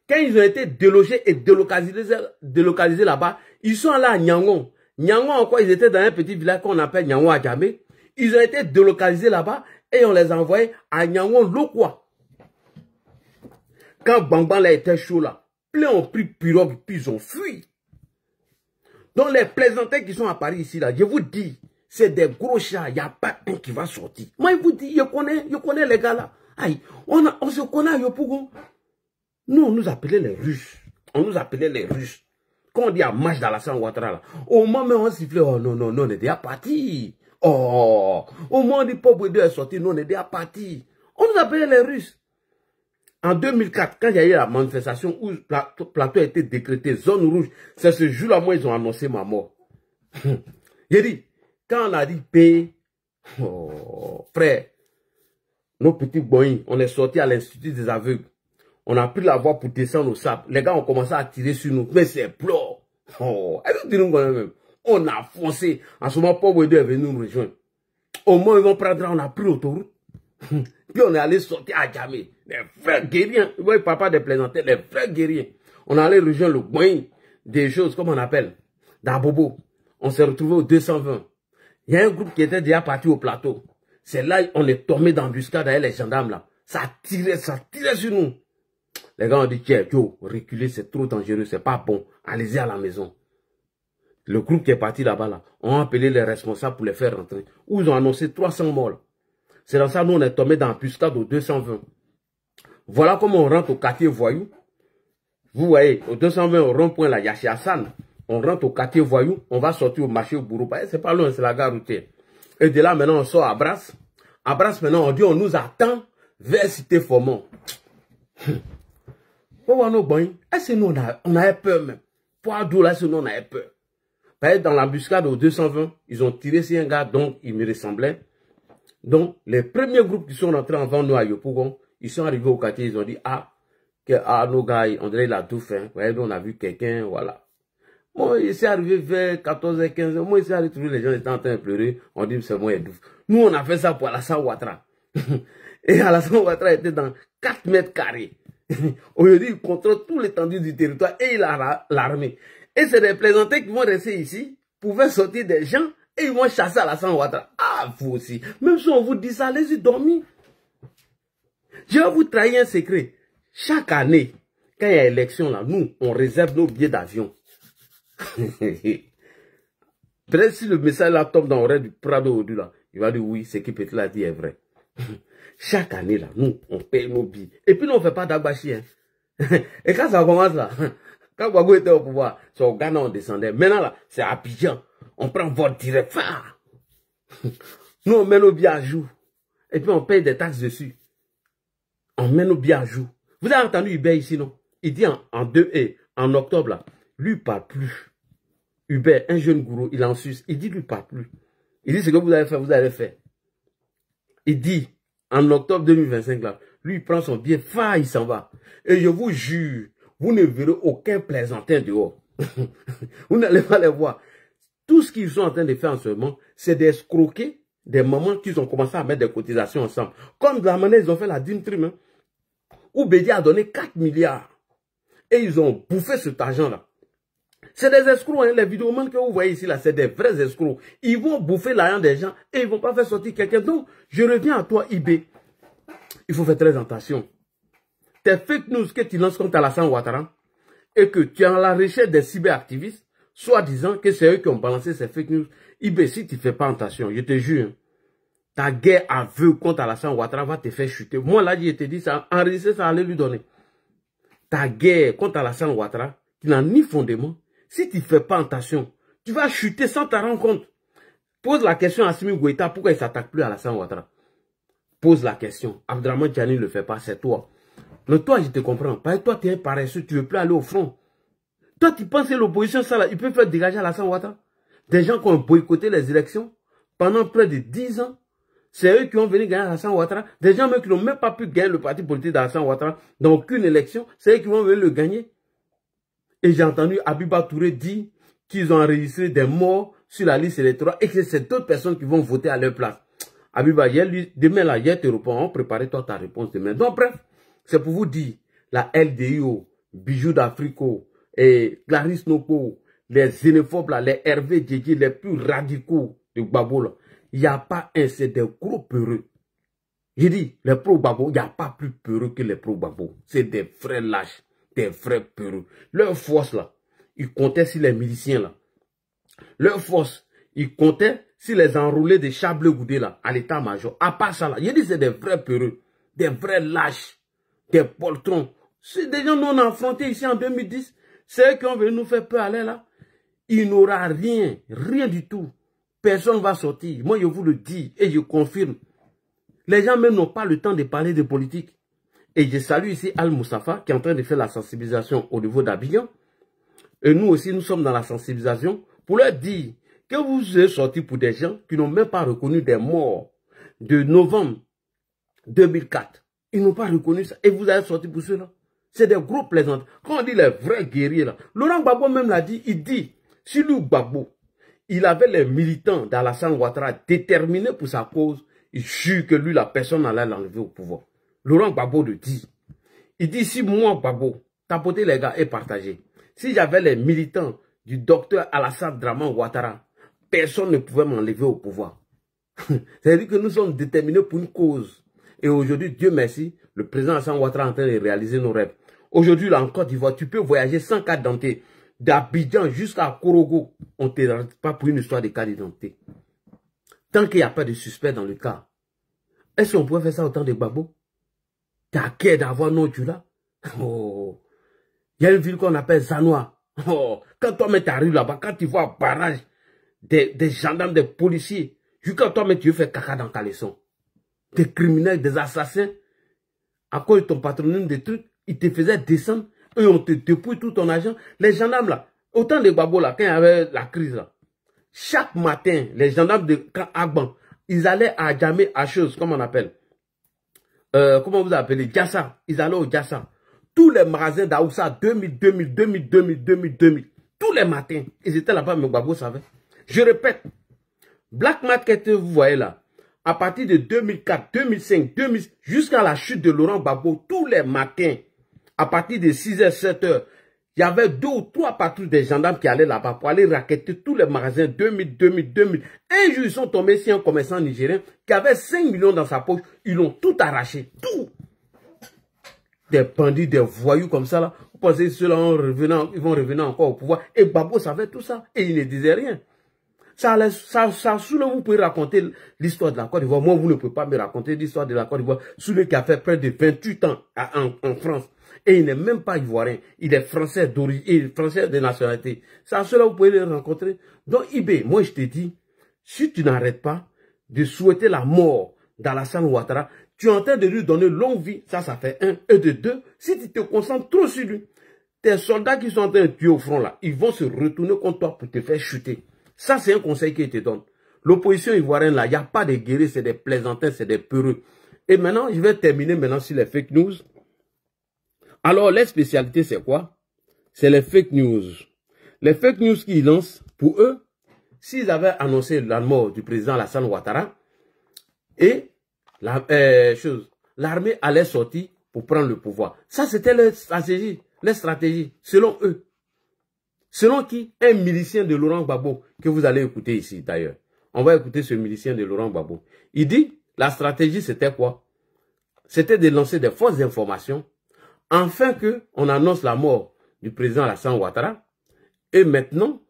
Quand ils ont été délogés et délocalisés là-bas, ils sont allés à Nyangon. Nyangon encore, ils étaient dans un petit village qu'on appelle Nyangon Adjamé. Ils ont été délocalisés là-bas et on les a envoyés à Nyangon Lokwa. Quand Bangban là était chaud là, plein ont pris pirogue puis ils ont fui. Donc les plaisantins qui sont à Paris ici là, je vous dis, c'est des gros chats, il n'y a pas un qui va sortir. Moi je vous dis, je connais les gars là. Aïe, on se connaît à Yopougon. Nous on nous appelait les Russes. On nous appelait les Russes. Quand on dit à marche d'Alassane Ouattara là, au moment où on sifflait, oh non, non, non, on est déjà parti. Oh, au moment où on dit Pauvre Dieu est sorti, nous on est déjà parti. On nous appelait les Russes. En 2004, quand il y a eu la manifestation où le plateau a été décrété zone rouge, c'est ce jour-là, moi, ils ont annoncé ma mort. J'ai dit, quand on a dit paix, oh, frère, nos petits boys, on est sortis à l'Institut des aveugles. On a pris la voie pour descendre au sable. Les gars ont commencé à tirer sur nous. Mais c'est plour. Oh, on a foncé. En ce moment, Pauvre Dieu est venu nous rejoindre. Au moins, ils vont prendre, on a pris l'autoroute. Puis on est allé sortir à Djamé. Les vrais guerriers. Vous voyez, papa des plaisantais, les vrais guerriers. On est allé rejoindre le coin des choses, comme on appelle, d'Abobo. On s'est retrouvé au 220. Il y a un groupe qui était déjà parti au plateau. C'est là on est tombé dans l'embuscade avec les gendarmes là. Ça tirait sur nous. Les gars ont dit, tiens, Joe, reculer, c'est trop dangereux, c'est pas bon. Allez-y à la maison. Le groupe qui est parti là-bas, là, ont appelé les responsables pour les faire rentrer. Où ils ont annoncé 300 morts. C'est dans ça, nous, on est tombé dans l'embuscade au 220. Voilà comment on rentre au quartier Voyou. Vous voyez, au 220, au rond-point, là, Yachi Hassan. On rentre au quartier Voyou, on va sortir au marché au Bourou. C'est pas loin, c'est la gare routière. Et de là, maintenant, on sort à Brasse. À Brasse, maintenant, on dit, on nous attend vers Cité Formont. Est-ce que nous, on avait peur même? Poids là, nous, on avait peur. Dans l'embuscade au 220, ils ont tiré sur un gars, donc il me ressemblait. Donc, les premiers groupes qui sont rentrés avant nous à Yopougon, ils sont arrivés au quartier, ils ont dit, nos gars, on dirait la touffe, hein. Vous voyez, on a vu quelqu'un, voilà. Moi, il s'est arrivé vers 14h15, moi, il s'est arrivé, les gens étaient en train de pleurer, on dit, c'est moi, Edouf. Nous, on a fait ça pour Alassane Ouattara. Et Alassane Ouattara était dans 4 mètres carrés. Aujourd'hui, il contrôle tout l'étendue du territoire et il a l'armée. Et c'est des plaisantés qui vont rester ici pour faire sortir des gens et ils vont chasser Alassane Ouattara. Ah, vous aussi. Même si on vous dit ça, allez-y dormir. Je vais vous trahir un secret. Chaque année, quand il y a élection là, nous, on réserve nos billets d'avion. Peut-être si le message là tombe dans l'oreille du Prado Odu là, il va dire oui, ce qui peut là dit est vrai. Chaque année là, nous, on paye nos billets. Et puis nous, on ne fait pas d'agbachi. Hein. Et quand ça commence là, quand Gbagbo était au pouvoir, c'est au Ghana on descendait. Maintenant là, c'est à Abidjan. On prend vol direct. Nous, on met nos billets à jour. Et puis on paye des taxes dessus. On met nos billets à jour. Vous avez entendu Hubert ici, non? Il dit en octobre là, lui il ne parle plus. Hubert, un jeune gourou, il est en Suisse. Il dit lui il ne parle plus. Il dit ce que vous avez fait, vous allez faire. Il dit, en octobre 2025 là, lui il prend son billet, il s'en va. Et je vous jure, vous ne verrez aucun plaisantin dehors. Vous n'allez pas les voir. Tout ce qu'ils sont en train de faire en ce moment, c'est d'escroquer des moments qu'ils ont commencé à mettre des cotisations ensemble. Comme de la manière ils ont fait la Dream Team, hein, où Bédi a donné 4 milliards. Et ils ont bouffé cet argent-là. C'est des escrocs, hein, les vidéomans que vous voyez ici, là, c'est des vrais escrocs. Ils vont bouffer l'argent des gens et ils ne vont pas faire sortir quelqu'un. Donc, je reviens à toi, IB. Il faut faire très attention. Tes fake news que tu lances contre Alassane Ouattara et que tu es à la recherche des cyberactivistes, soit disant que c'est eux qui ont balancé ces fake news. IB, si tu ne fais pas attention, je te jure, ta guerre aveugle contre Alassane Ouattara va te faire chuter. Moi, là, je te dis ça, enregistrer ça, allez lui donner. Ta guerre contre Alassane Ouattara, qui n'a ni fondement, si tu ne fais pas attention, tu vas chuter sans t'en rendre compte. Pose la question à Assimi Goïta, pourquoi il ne s'attaque plus à Alassane Ouattara? Pose la question. Abdraman Tchani ne le fait pas, c'est toi. Mais toi, je te comprends. Parce que toi, tu es un paresseux, tu ne veux plus aller au front. Toi, tu penses que l'opposition, ça là, il peut faire dégager Alassane Ouattara? Des gens qui ont boycotté les élections pendant près de 10 ans. C'est eux qui ont venu gagner Alassane Ouattara. Des gens même qui n'ont même pas pu gagner le parti politique d'Alassane Ouattara dans aucune élection. C'est eux qui vont venir le gagner. Et j'ai entendu Abiba Touré dire qu'ils ont enregistré des morts sur la liste électorale et que c'est d'autres personnes qui vont voter à leur place. Abiba, demain là, hier te répond, préparez-toi ta réponse demain. Donc bref, c'est pour vous dire, la LDIO, Bijoux d'Africo, et Clarisse Noko, les xénophobes là, les Hervé Djedji, les plus radicaux de Gbagbo là, il n'y a pas un, c'est des gros peureux. J'ai dit, les pro-Gbagbo, il n'y a pas plus peureux que les pro-Gbagbo. C'est des vrais lâches, des vrais peureux. Leur force là, ils comptaient sur les miliciens là. Leur force, ils comptaient sur les enroulés de Chableux Goudé là, à l'état-major. À part ça là, j'ai dit c'est des vrais peureux, des vrais lâches, des poltrons. C'est des gens non affrontés ici en 2010. C'est eux qui ont venu nous faire peur aller là. Il n'aura rien, rien du tout. Personne ne va sortir. Moi, je vous le dis et je confirme. Les gens même n'ont pas le temps de parler de politique. Et je salue ici Al Moussafa qui est en train de faire la sensibilisation au niveau d'Abidjan. Et nous aussi, nous sommes dans la sensibilisation pour leur dire que vous êtes sortis pour des gens qui n'ont même pas reconnu des morts de novembre 2004. Ils n'ont pas reconnu ça. Et vous avez sorti pour cela. C'est des gros plaisantes. Quand on dit les vrais guerriers là, Laurent Gbagbo même l'a dit, il dit, si lui Gbagbo, il avait les militants d'Alassane Ouattara déterminés pour sa cause, il jure que lui, la personne n'allait l'enlever au pouvoir. Laurent Gbagbo le dit. Il dit, si moi, Gbagbo, tapoter les gars et partager, si j'avais les militants du docteur Alassane Draman Ouattara, personne ne pouvait m'enlever au pouvoir. C'est-à-dire que nous sommes déterminés pour une cause. Et aujourd'hui, Dieu merci, le président Alassane Ouattara est en train de réaliser nos rêves. Aujourd'hui, là, en Côte d'Ivoire, tu peux voyager sans carte d'identité. D'Abidjan jusqu'à Korogo, on ne te rend pas pour une histoire de carte d'identité. Tant qu'il n'y a pas de suspect dans le cas, est-ce qu'on pourrait faire ça au temps de Gbagbo? T'as qu'à d'avoir nos Dieu là? Oh. Il y a une ville qu'on appelle Zanoa. Oh. Quand toi-même t'arrives là-bas, quand tu vois un barrage des gendarmes, des policiers, jusqu'à toi-même tu veux faire caca dans caleçon. Des criminels, des assassins, à cause de ton patronyme des trucs, ils te faisaient descendre et on te dépouille tout ton argent. Les gendarmes là, autant de Gbagbo là, quand il y avait la crise là, chaque matin, les gendarmes de Agban, ils allaient à Djamé, à chose, comment on appelle, comment vous appelez, Djassa, ils allaient au Djassa. Tous les magasins d'Aoussa, 2000, tous les matins, ils étaient là-bas, mais Gbagbo savait. Je répète, Black Market, vous voyez là, à partir de 2004, 2005, 2006, jusqu'à la chute de Laurent Gbagbo, tous les matins, à partir de 6h, 7h, Il y avait 2 ou 3 patrouilles des gendarmes qui allaient là-bas pour aller racketter tous les magasins 2000. Un jour, ils sont tombés sur un commerçant nigérien qui avait 5 millions dans sa poche. Ils l'ont tout arraché. Tout. Des bandits, des voyous comme ça, là. Vous pensez que ceux-là, ils vont revenir encore au pouvoir. Et Gbagbo savait tout ça. Et il ne disait rien. Ça, vous pouvez raconter l'histoire de la Côte d'Ivoire. Moi, vous ne pouvez pas me raconter l'histoire de la Côte d'Ivoire. Celui qui a fait près de 28 ans en France. Et il n'est même pas ivoirien. Il est français d'origine, français de nationalité. Ça, cela, vous pouvez le rencontrer. Donc, Ibé, moi, je te dis, si tu n'arrêtes pas de souhaiter la mort d'Alassane Ouattara, tu es en train de lui donner longue vie. Ça fait 1. Et de 2, si tu te concentres trop sur lui, tes soldats qui sont en train de tuer au front, là, ils vont se retourner contre toi pour te faire chuter. Ça, c'est un conseil qu'il te donne. L'opposition ivoirienne, là, il n'y a pas de guerriers, c'est des plaisantins, c'est des peureux. Et maintenant, je vais terminer maintenant sur les fake news. Alors, les spécialités, c'est quoi? C'est les fake news. Les fake news qu'ils lancent, pour eux, s'ils avaient annoncé la mort du président Alassane Ouattara, et l'armée allait sortir pour prendre le pouvoir. Ça, c'était leur stratégie, selon eux. Selon qui? Un milicien de Laurent Gbagbo, que vous allez écouter ici d'ailleurs. On va écouter ce milicien de Laurent Gbagbo. Il dit, la stratégie, c'était quoi? C'était de lancer des fausses informations, afin qu'on annonce la mort du président Alassane Ouattara. Et maintenant,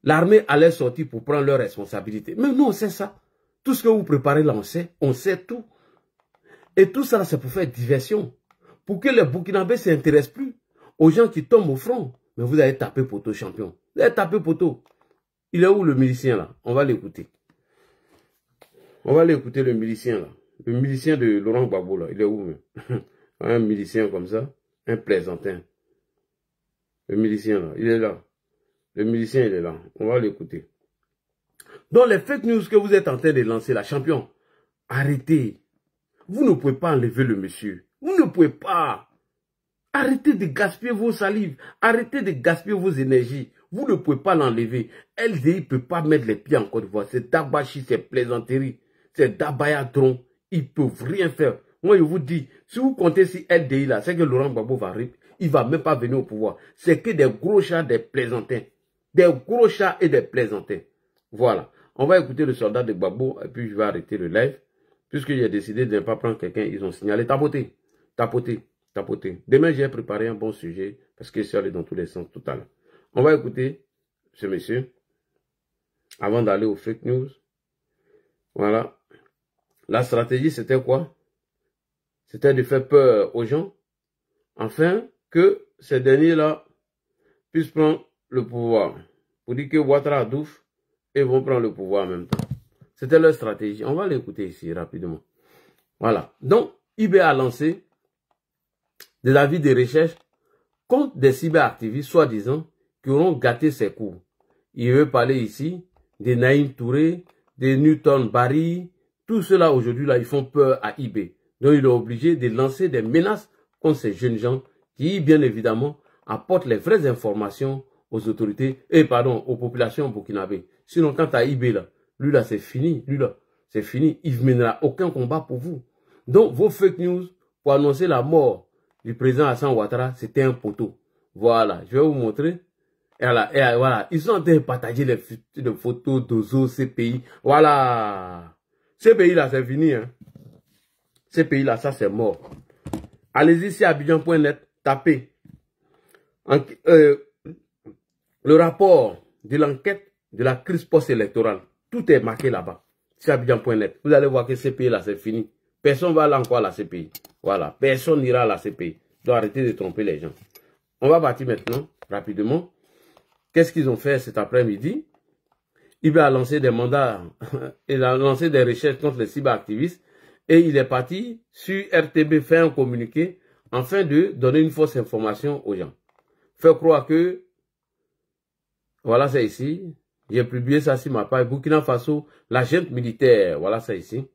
l'armée allait sortir pour prendre leurs responsabilités. Mais nous, on sait ça. Tout ce que vous préparez là, on sait tout. Et tout ça, c'est pour faire diversion. Pour que les Burkinabés ne s'intéressent plus aux gens qui tombent au front. Mais vous allez taper poteau, champion. Vous allez taper poteau. Il est où le milicien là? On va l'écouter. On va l'écouter le milicien là. Le milicien de Laurent Gbagbo là. Il est où? Un milicien comme ça. Un plaisantin. Le milicien là. Il est là. Le milicien il est là. On va l'écouter. Donc les fake news que vous êtes en train de lancer là, champion. Arrêtez. Vous ne pouvez pas enlever le monsieur. Vous ne pouvez pas. Arrêtez de gaspiller vos salives. Arrêtez de gaspiller vos énergies. Vous ne pouvez pas l'enlever. LDI ne peut pas mettre les pieds en Côte d'Ivoire. C'est Dabachi, c'est plaisanterie. C'est Dabaya Dron. Ils ne peuvent rien faire. Moi, je vous dis, si vous comptez si LDI là, c'est que Laurent Gbagbo va rire. Il ne va même pas venir au pouvoir. C'est que des gros chats, des plaisantins. Des gros chats et des plaisantins. Voilà. On va écouter le soldat de Gbagbo et puis je vais arrêter le live. Puisque j'ai décidé de ne pas prendre quelqu'un, ils ont signalé tapoter. Tapoter. Tapoter. Demain, j'ai préparé un bon sujet parce que je suis allé dans tous les sens tout à l'heure. On va écouter ce monsieur avant d'aller aux fake news. Voilà. La stratégie, c'était quoi? C'était de faire peur aux gens afin que ces derniers-là puissent prendre le pouvoir. Pour dire que Ouattara douf et vont prendre le pouvoir en même temps. C'était leur stratégie. On va l'écouter ici rapidement. Voilà. Donc, IB a lancé des avis de recherche contre des cyberactivistes, soi-disant, qui auront gâté ses cours. Il veut parler ici de Naïm Touré, de Newton Barry. Tout cela aujourd'hui, là, ils font peur à IB. Donc, il est obligé de lancer des menaces contre ces jeunes gens qui, bien évidemment, apportent les vraies informations aux autorités, aux populations burkinabées. Sinon, quant à IB, là, lui, là, c'est fini. Lui, là, c'est fini. Il ne mènera aucun combat pour vous. Donc, vos fake news pour annoncer la mort du président Alassane Ouattara, c'était un poteau. Voilà, je vais vous montrer. Et voilà, ils sont en train de partager les photos d'Ozo, ces pays. Voilà. Ces pays-là, c'est fini. Hein. Ces pays-là, ça, c'est mort. Allez-y sur Abidjan.net, tapez. Le rapport de l'enquête de la crise post-électorale. Tout est marqué là-bas. Sur Abidjan.net. Vous allez voir que ces pays-là, c'est fini. Personne ne va aller encore à la CPI. Voilà. Personne n'ira à la CPI. Donc arrêtez de tromper les gens. On va partir maintenant, rapidement. Qu'est-ce qu'ils ont fait cet après-midi? Il a lancé des mandats, il a lancé des recherches contre les cyberactivistes et il est parti sur RTB faire un communiqué afin de donner une fausse information aux gens. Faire croire que, voilà ça ici, j'ai publié ça sur ma page, Burkina Faso, l'agent militaire, voilà ça ici.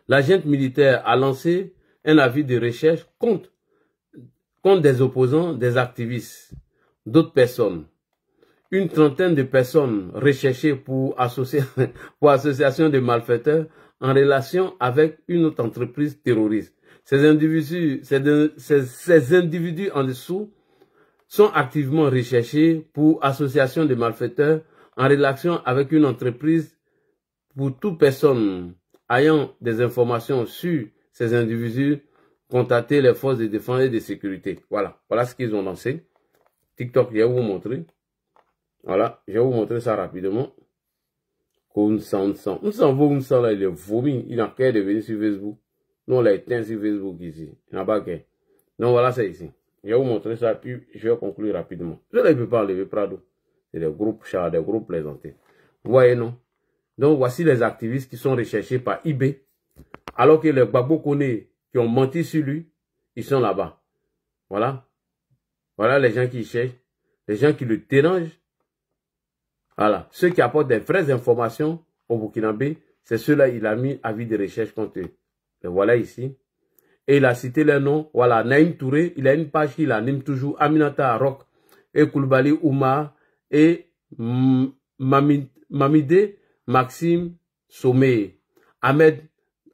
L'agent militaire a lancé un avis de recherche contre des opposants, des activistes, d'autres personnes. Une trentaine de personnes recherchées pour association de malfaiteurs en relation avec une autre entreprise terroriste. Ces individus en dessous sont activement recherchés pour association de malfaiteurs en relation avec une entreprise. Pour toute personne ayant des informations sur ces individus, contacter les forces de défense et de sécurité. Voilà, voilà ce qu'ils ont lancé. TikTok, je vais vous montrer. Voilà, je vais vous montrer ça rapidement. On sent là, il est vomi. Il n'a qu'à de venir sur Facebook. Nous, on l'a éteint sur Facebook ici. Il n'a pas qu'à. Donc voilà, c'est ici. Je vais vous montrer ça, puis je vais conclure rapidement. Je ne peux pas enlever Prado. C'est des groupes chars, des groupes plaisantés. Vous voyez, non? Donc voici les activistes qui sont recherchés par eBay. Alors que les Gbagbo Koné qui ont menti sur lui, ils sont là-bas. Voilà. Voilà les gens qui cherchent. Les gens qui le dérangent. Voilà. Ceux qui apportent des vraies informations au Burkinabé, c'est ceux-là, il a mis avis de recherche contre eux. Et voilà ici. Et il a cité les noms. Voilà, Naïm Touré, il a une page qu'il anime toujours. Aminata Arok, et Koulibaly Oumar, et Mamide Maxime Somé. Ahmed,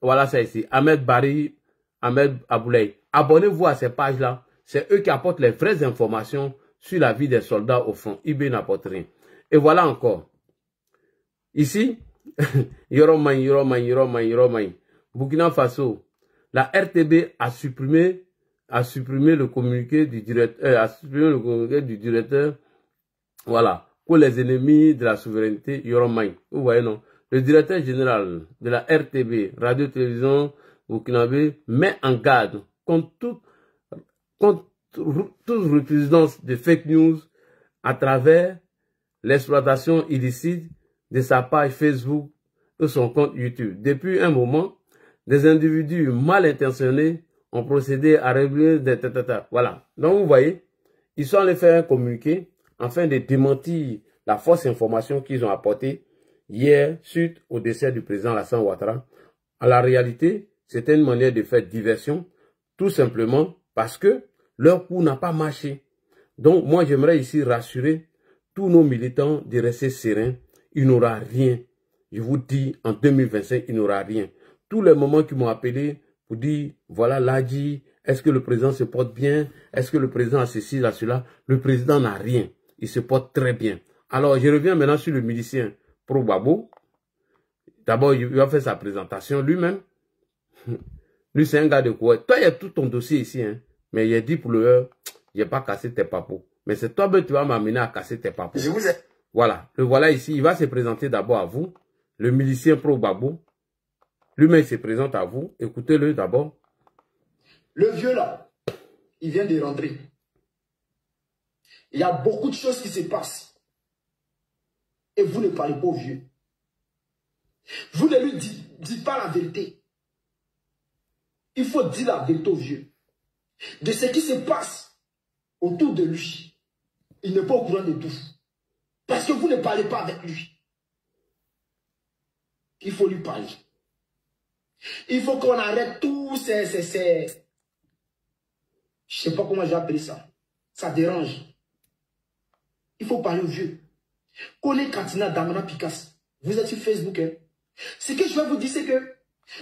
voilà ça ici. Ahmed Bari, Ahmed Aboulay. Abonnez-vous à ces pages-là. C'est eux qui apportent les vraies informations sur la vie des soldats au front. eBay n'apporte rien. Et voilà encore. Ici, Yoromai. Burkina Faso. La RTB a supprimé le communiqué du directeur, voilà, pour les ennemis de la souveraineté, Yoromai. Vous voyez, non? Le directeur général de la RTB, Radio-Télévision Burkinabé, met en garde contre toute résidence de fake news à travers l'exploitation illicite de sa page Facebook et son compte YouTube. Depuis un moment, des individus mal intentionnés ont procédé à régler des tatata. Voilà. Donc vous voyez, ils sont allés faire un communiqué afin de démentir la fausse information qu'ils ont apportée hier suite au décès du président Alassane Ouattara. À la réalité, c'était une manière de faire diversion, tout simplement parce que leur coup n'a pas marché. Donc moi j'aimerais ici rassurer tous nos militants de rester sereins. Il n'aura rien. Je vous dis, en 2025, il n'aura rien. Tous les moments qui m'ont appelé pour dire, voilà, Ladji, est-ce que le président se porte bien? Est-ce que le président a ceci, là, cela? Le président n'a rien. Il se porte très bien. Alors, je reviens maintenant sur le milicien Pro Gbagbo. D'abord, il va faire sa présentation lui-même. Lui, c'est un gars de quoi? Toi, il y a tout ton dossier ici, hein. Mais il a dit pour le je n'ai pas cassé tes papos. Mais c'est toi, tu vas m'amener à casser tes papos. Je vous ai... Voilà. Le voilà ici. Il va se présenter d'abord à vous. Le milicien Pro Gbagbo. Lui-même se présente à vous. Écoutez-le d'abord. Le vieux là, il vient de rentrer. Il y a beaucoup de choses qui se passent. Et vous ne parlez pas au vieux. Vous ne lui dites pas la vérité. Il faut dire la vérité au vieux. De ce qui se passe autour de lui. Il n'est pas au courant de tout. Parce que vous ne parlez pas avec lui. Il faut lui parler. Il faut qu'on arrête tous ces... Je ne sais pas comment j'ai appelé ça. Ça dérange. Il faut parler au vieux. Kone Katina Damana Picasso. Vous êtes sur Facebook. Hein? Ce que je vais vous dire, c'est que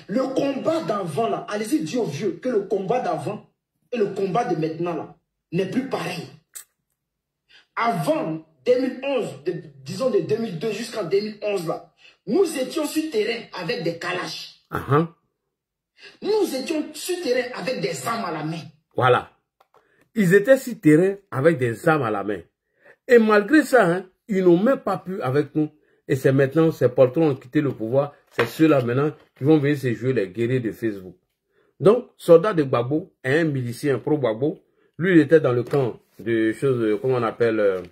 le combat d'avant, là, allez-y dire au vieux que le combat d'avant et le combat de maintenant, là, n'est plus pareil. Avant 2011, disons de 2002 jusqu'en 2011, là, nous étions sur terrain avec des calaches. Nous étions sur terrain avec des armes à la main. Voilà. Ils étaient sur terrain avec des armes à la main. Et malgré ça, hein, ils n'ont même pas pu avec nous. Et c'est maintenant, ces patrons ont quitté le pouvoir. C'est ceux-là maintenant qui vont venir se jouer les guerriers de Facebook. Donc, soldat de Gbagbo, un milicien pro Gbagbo, lui, il était dans le camp de choses, comment on appelle,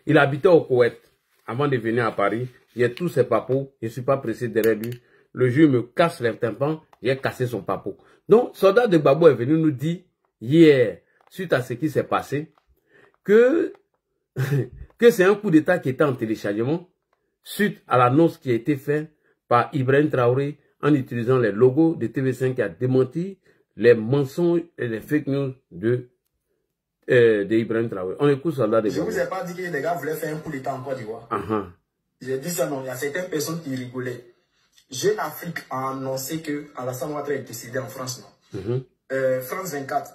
il habitait au Koweït avant de venir à Paris. Il y a tous ses papos, je ne suis pas pressé derrière lui. Le juge me casse les tympans, j'ai cassé son papo. Donc, soldat de Gbagbo est venu nous dire hier, suite à ce qui s'est passé, que c'est un coup d'État qui était en téléchargement, suite à l'annonce qui a été faite par Ibrahim Traoré en utilisant les logos de TV5 qui a démenti les mensonges et les fake news de Ibrahim Traoré. On écoute soldat de Gbagbo. Je ne vous ai pas dit que les gars voulaient faire un coup d'État en Côte d'Ivoire. J'ai dit ça, non, il y a certaines personnes qui rigolaient. Jeune Afrique a annoncé que Alassane Ouattara est décédé en France, non? France 24,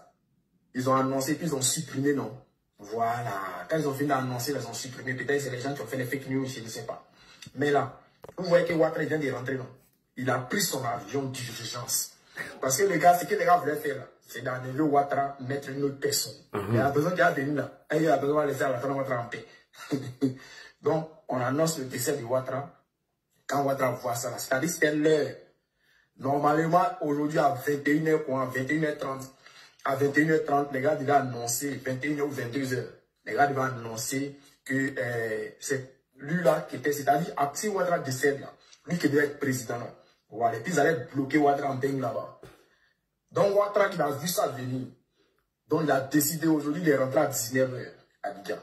ils ont annoncé qu'ils ont supprimé, non, Voilà. Quand ils ont fini d'annoncer, ils ont supprimé. Peut-être c'est les gens qui ont fait les fake news, je ne sais pas. Mais là, vous voyez que Ouattara vient de rentrer, non? Il a pris son avion d'urgence. Parce que les gars, ce que les gars voulaient faire là, c'est d'enlever Ouattara, mettre une autre personne. Il a besoin qu'il a venu là. Et il a besoin de laisser Ouattara en paix. Donc, on annonce le décès de Ouattara. Quand Ouattara voit ça, c'est-à-dire c'était l'heure. Normalement, aujourd'hui à 21h, 21h30, à 21h30, les gars devaient annoncer, 21h ou 22h, les gars devaient annoncer que c'est lui là qui était, c'est-à-dire, si Ouattara décède là, lui qui devait être président là, voilà, et puis ils allaient bloquer Ouattara en pays là-bas. Donc Ouattara qui a vu ça venir, donc il a décidé aujourd'hui de rentrer à 19h à Abidjan.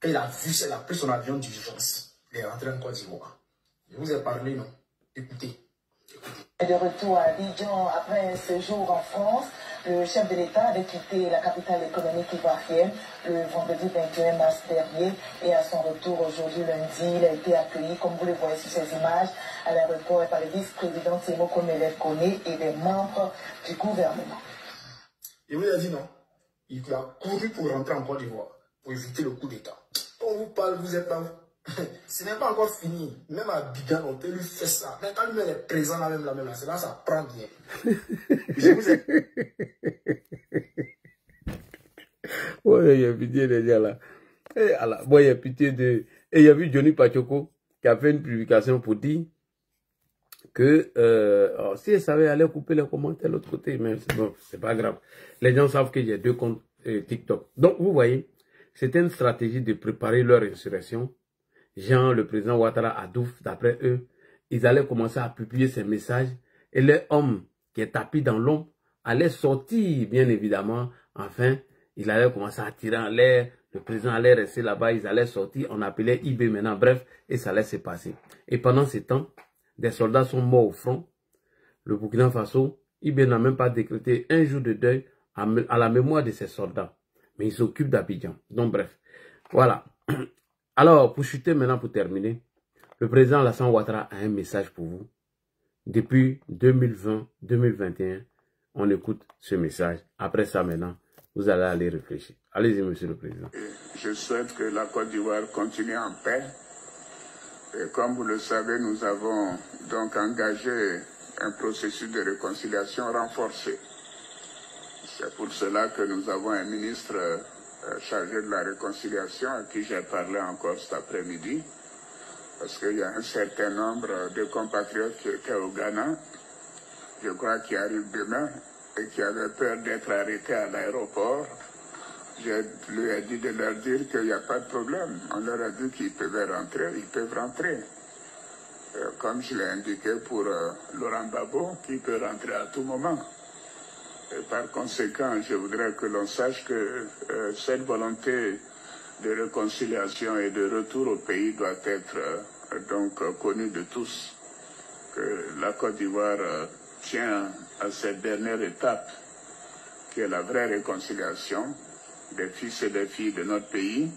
Et il a vu ça, il a pris son avion d'urgence, il est rentré en Côte d'Ivoire. Je vous ai parlé, non? Écoutez. De retour à Abidjan après un séjour en France, le chef de l'État avait quitté la capitale économique ivoirienne le vendredi 21 mars dernier et à son retour aujourd'hui lundi, il a été accueilli, comme vous le voyez sur ces images, à l'aéroport par le vice-président Temoko Mele Koné et des membres du gouvernement. Il vous a dit non. Il a couru pour rentrer en Côte d'Ivoire pour éviter le coup d'État. On vous parle, vous êtes là. Ce n'est pas encore fini. Même à Abidjan, on peut lui faire ça. Mais quand lui est présent là, même là, c'est là, ça prend bien. Je vous ai... Ouais, il y a pitié de dire là. Et alors, bon, il y a pitié de... Et il y a vu Johnny Pachoko qui a fait une publication pour dire que si elle savait aller couper les commentaires de l'autre côté, mais bon, c'est pas grave. Les gens savent qu'il y a 2 comptes TikTok. Donc, vous voyez, c'était une stratégie de préparer leur insurrection. Jean, le président Ouattara, Adouf, d'après eux, ils allaient commencer à publier ces messages et les hommes qui est tapis dans l'ombre allaient sortir, bien évidemment. Enfin, ils allaient commencer à tirer en l'air, le président allait rester là-bas, ils allaient sortir, on appelait IB maintenant, bref, et ça allait se passer. Et pendant ce temps, des soldats sont morts au front. Le Burkina Faso, IB n'a même pas décrété un jour de deuil à la mémoire de ces soldats. Mais ils s'occupent d'Abidjan. Donc bref, voilà. Alors, pour chuter maintenant, pour terminer, le président Alassane Ouattara a un message pour vous. Depuis 2020-2021, on écoute ce message. Après ça, maintenant, vous allez aller réfléchir. Allez-y, monsieur le président. Je souhaite que la Côte d'Ivoire continue en paix. Et comme vous le savez, nous avons donc engagé un processus de réconciliation renforcé. C'est pour cela que nous avons un ministre chargé de la réconciliation à qui j'ai parlé encore cet après-midi, parce qu'il y a un certain nombre de compatriotes qui étaient au Ghana, je crois qui arrivent demain, et qui avaient peur d'être arrêtés à l'aéroport. Je lui ai dit de leur dire qu'il n'y a pas de problème. On leur a dit qu'ils pouvaient rentrer, ils peuvent rentrer. Comme je l'ai indiqué pour Laurent Gbagbo, qui peut rentrer à tout moment. Et par conséquent, je voudrais que l'on sache que cette volonté de réconciliation et de retour au pays doit être donc connue de tous. Que la Côte d'Ivoire tient à cette dernière étape, qui est la vraie réconciliation des fils et des filles de notre pays,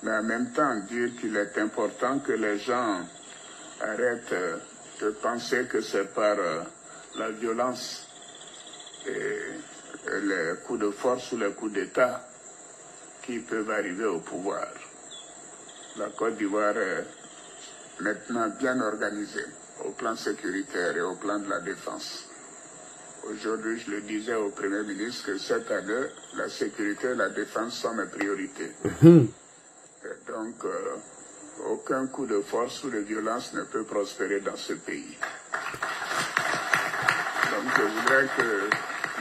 mais en même temps dire qu'il est important que les gens arrêtent de penser que c'est par la violence et les coups de force ou les coups d'État qui peuvent arriver au pouvoir. La Côte d'Ivoire est maintenant bien organisée au plan sécuritaire et au plan de la défense. Aujourd'hui, je le disais au Premier ministre que cette année, la sécurité et la défense sont mes priorités. Et donc, aucun coup de force ou de violence ne peut prospérer dans ce pays. Donc, je voudrais que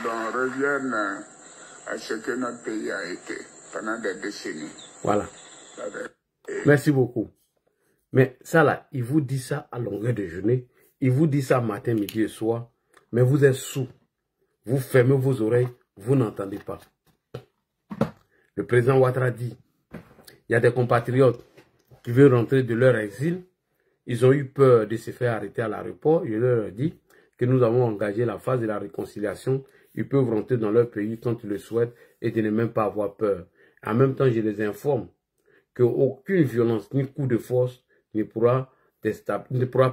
l'on revienne à ce que notre pays a été pendant des décennies. Voilà. Merci beaucoup. Mais ça là, il vous dit ça à longueur de journée. Il vous dit ça matin, midi et soir. Mais vous êtes sourds. Vous fermez vos oreilles. Vous n'entendez pas. Le président Ouattara dit, il y a des compatriotes qui veulent rentrer de leur exil. Ils ont eu peur de se faire arrêter à l'aéroport. Je leur ai dit que nous avons engagé la phase de la réconciliation. Ils peuvent rentrer dans leur pays quand ils le souhaitent et de ne même pas avoir peur. En même temps, je les informe qu'aucune violence ni coup de force ne pourra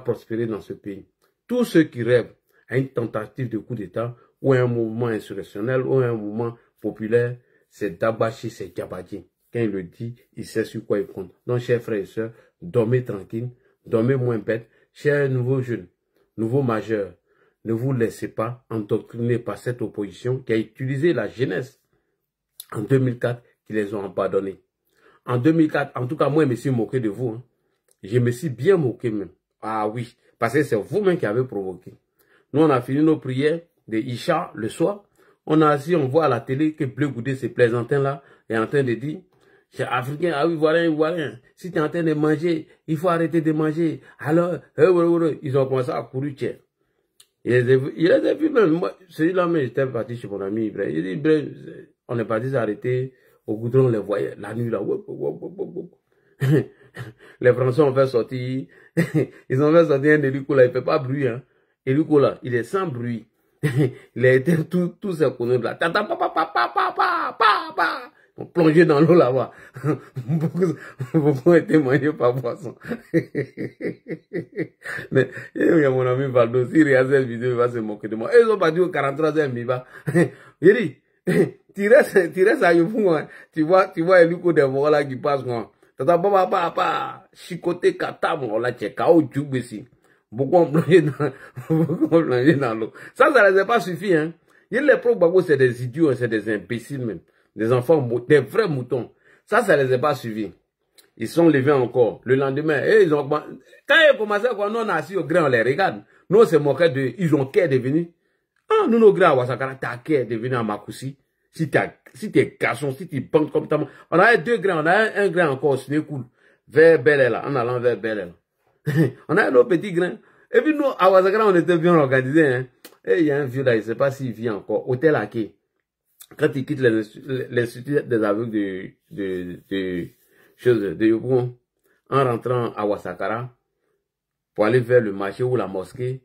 prospérer dans ce pays. Tous ceux qui rêvent à une tentative de coup d'État ou à un mouvement insurrectionnel ou à un mouvement populaire, c'est Dabachi, c'est Djabadji. Quand il le dit, il sait sur quoi il compte. Donc, chers frères et sœurs, dormez tranquille, dormez moins bête. Chers nouveaux jeunes, nouveaux majeurs, ne vous laissez pas endoctriner par cette opposition qui a utilisé la jeunesse en 2004, qui les ont abandonnés. En 2004, en tout cas, moi, je me suis moqué de vous. Hein. Je me suis bien moqué même. Ah oui, parce que c'est vous-même qui avez provoqué. Nous, on a fini nos prières de Isha le soir. On a assis, on voit à la télé que Bleu Goudé, ce plaisantin-là, est en train de dire, c'est africain, ah oui, voilà. Si tu es en train de manger, il faut arrêter de manger. Alors, ils ont commencé à courir, tiens. Il les a vus même. Moi, celui-là, mais j'étais parti chez mon ami Ibrahim. Il dit, Ibrahim, on est parti s'arrêter au goudron, on les voyait la nuit là. Les Français ont fait sortir. Ils ont fait sortir un hélico là, il ne fait pas bruit. Hein. Hélico là, il est sans bruit. Il a été tous ces conneries là. On plongé dans l'eau là-bas. Beaucoup ont été mangés par poisson. Mais il y a mon ami Valdo, s'il regarde cette vidéo, il va se moquer de moi. Ils ont parti au 43e Miba. Il dit, tu restes à Yopou, hein. Tu vois Eluko de Mora là qui passe, moi. Tata papa, chicoté kata, moi, là, tu es kao djoubesi. Beaucoup ont plongé dans l'eau. Ça les a pas suffi, hein. Il y a les pro-Gbagbo, c'est des idiots, c'est des imbéciles même. Des enfants, des vrais moutons. Ça les a pas suivis. Ils sont levés encore. Le lendemain, ils ont... Quand ils ont commencé, quand nous on a assis au grain, on les regarde. Nous, on se moquait de... Ils ont qu'à devenir. Ah, nous, nos grains à Ouassakara, t'as qu'à devenir à Makoussi. Si t'es garçon, si tu banques comme ça. On a 2 grains, on a un grain encore, ce n'est cool. Vers Bel là, en allant vers Bel On a un autre petit grain. Et puis nous, à Ouassakara, on était bien organisés, hein. Et il y a un vieux là, il ne sait pas s'il vit encore. Hôtel Aké. Quand il quitte l'institut des aveugles de Yopougon, en rentrant à Ouassakara, pour aller vers le marché ou la mosquée,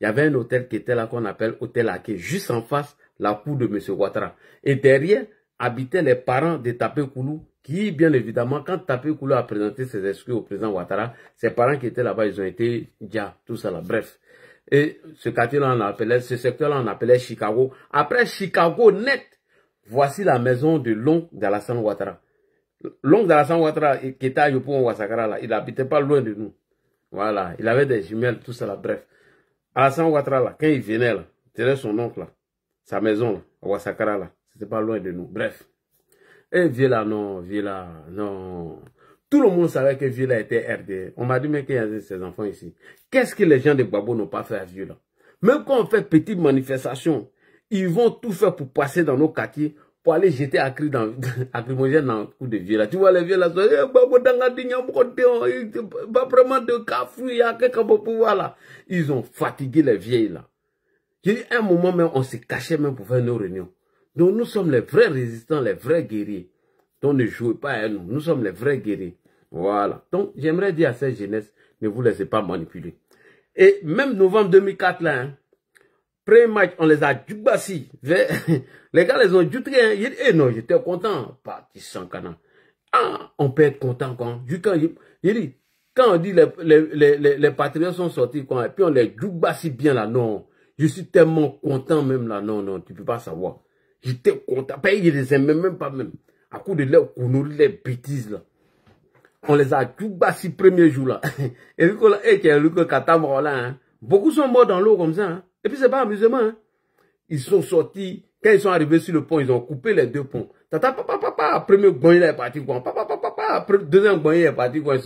il y avait un hôtel qui était là qu'on appelle Hôtel Aké, juste en face la cour de M. Ouattara. Et derrière, habitaient les parents de Tapé Koulou, qui, bien évidemment, quand Tapé Koulou a présenté ses excuses au président Ouattara, ses parents qui étaient là-bas, ils ont été déjà, tout ça là, bref. Et ce quartier-là, on appelait, ce secteur-là, on appelait Chicago. Après Chicago net, voici la maison de l'oncle d'Alassane Ouattara. L'oncle d'Alassane Ouattara, qui était à Yopougon Ouassakara, là, il n'habitait pas loin de nous. Voilà, il avait des jumelles, tout ça là, bref. Alassane Ouattara, là, quand il venait, là, c'était son oncle, là, sa maison, là, à Ouassakara, là, c'était pas loin de nous, bref. Et Vieux-là, non. Tout le monde savait que Vieux-là était RDR. On m'a dit, mais qu'il y a ces enfants ici. Qu'est-ce que les gens de Gbagbo n'ont pas fait à Vieux-là? Même quand on fait petite manifestation, ils vont tout faire pour passer dans nos quartiers, pour aller jeter acrymogène dans le coup de Vieux-là. Tu vois les Vieux-là, ils ont fatigué les vieilles là. J'ai dit, un moment même, on se cachait même pour faire nos réunions. Donc nous sommes les vrais résistants, les vrais guerriers. Donc ne jouez pas à nous, nous sommes les vrais guerriers. Voilà. Donc j'aimerais dire à cette jeunesse, ne vous laissez pas manipuler. Et même novembre 2004 là, hein, premier match, on les a djubassi. Les gars les ont djutré. Hein. Eh non, j'étais content. Parti sans canon. Ah, on peut être content quand. Quand on dit les patriotes sont sortis, quoi, et puis on les djubassi bien là, non. Je suis tellement content même là, non, tu peux pas savoir. J'étais content. Ils les aimaient même pas même. À coup de leur conneries, les bêtises là. On les a djubassi premier jour là. Et Luko Katamro là, hein. Beaucoup sont morts dans l'eau comme ça, hein. Et puis c'est pas amusement, hein. Ils sont sortis, quand ils sont arrivés sur le pont, ils ont coupé les 2 ponts. Premier bon il est parti quoi. Deuxième bon il est parti quoi.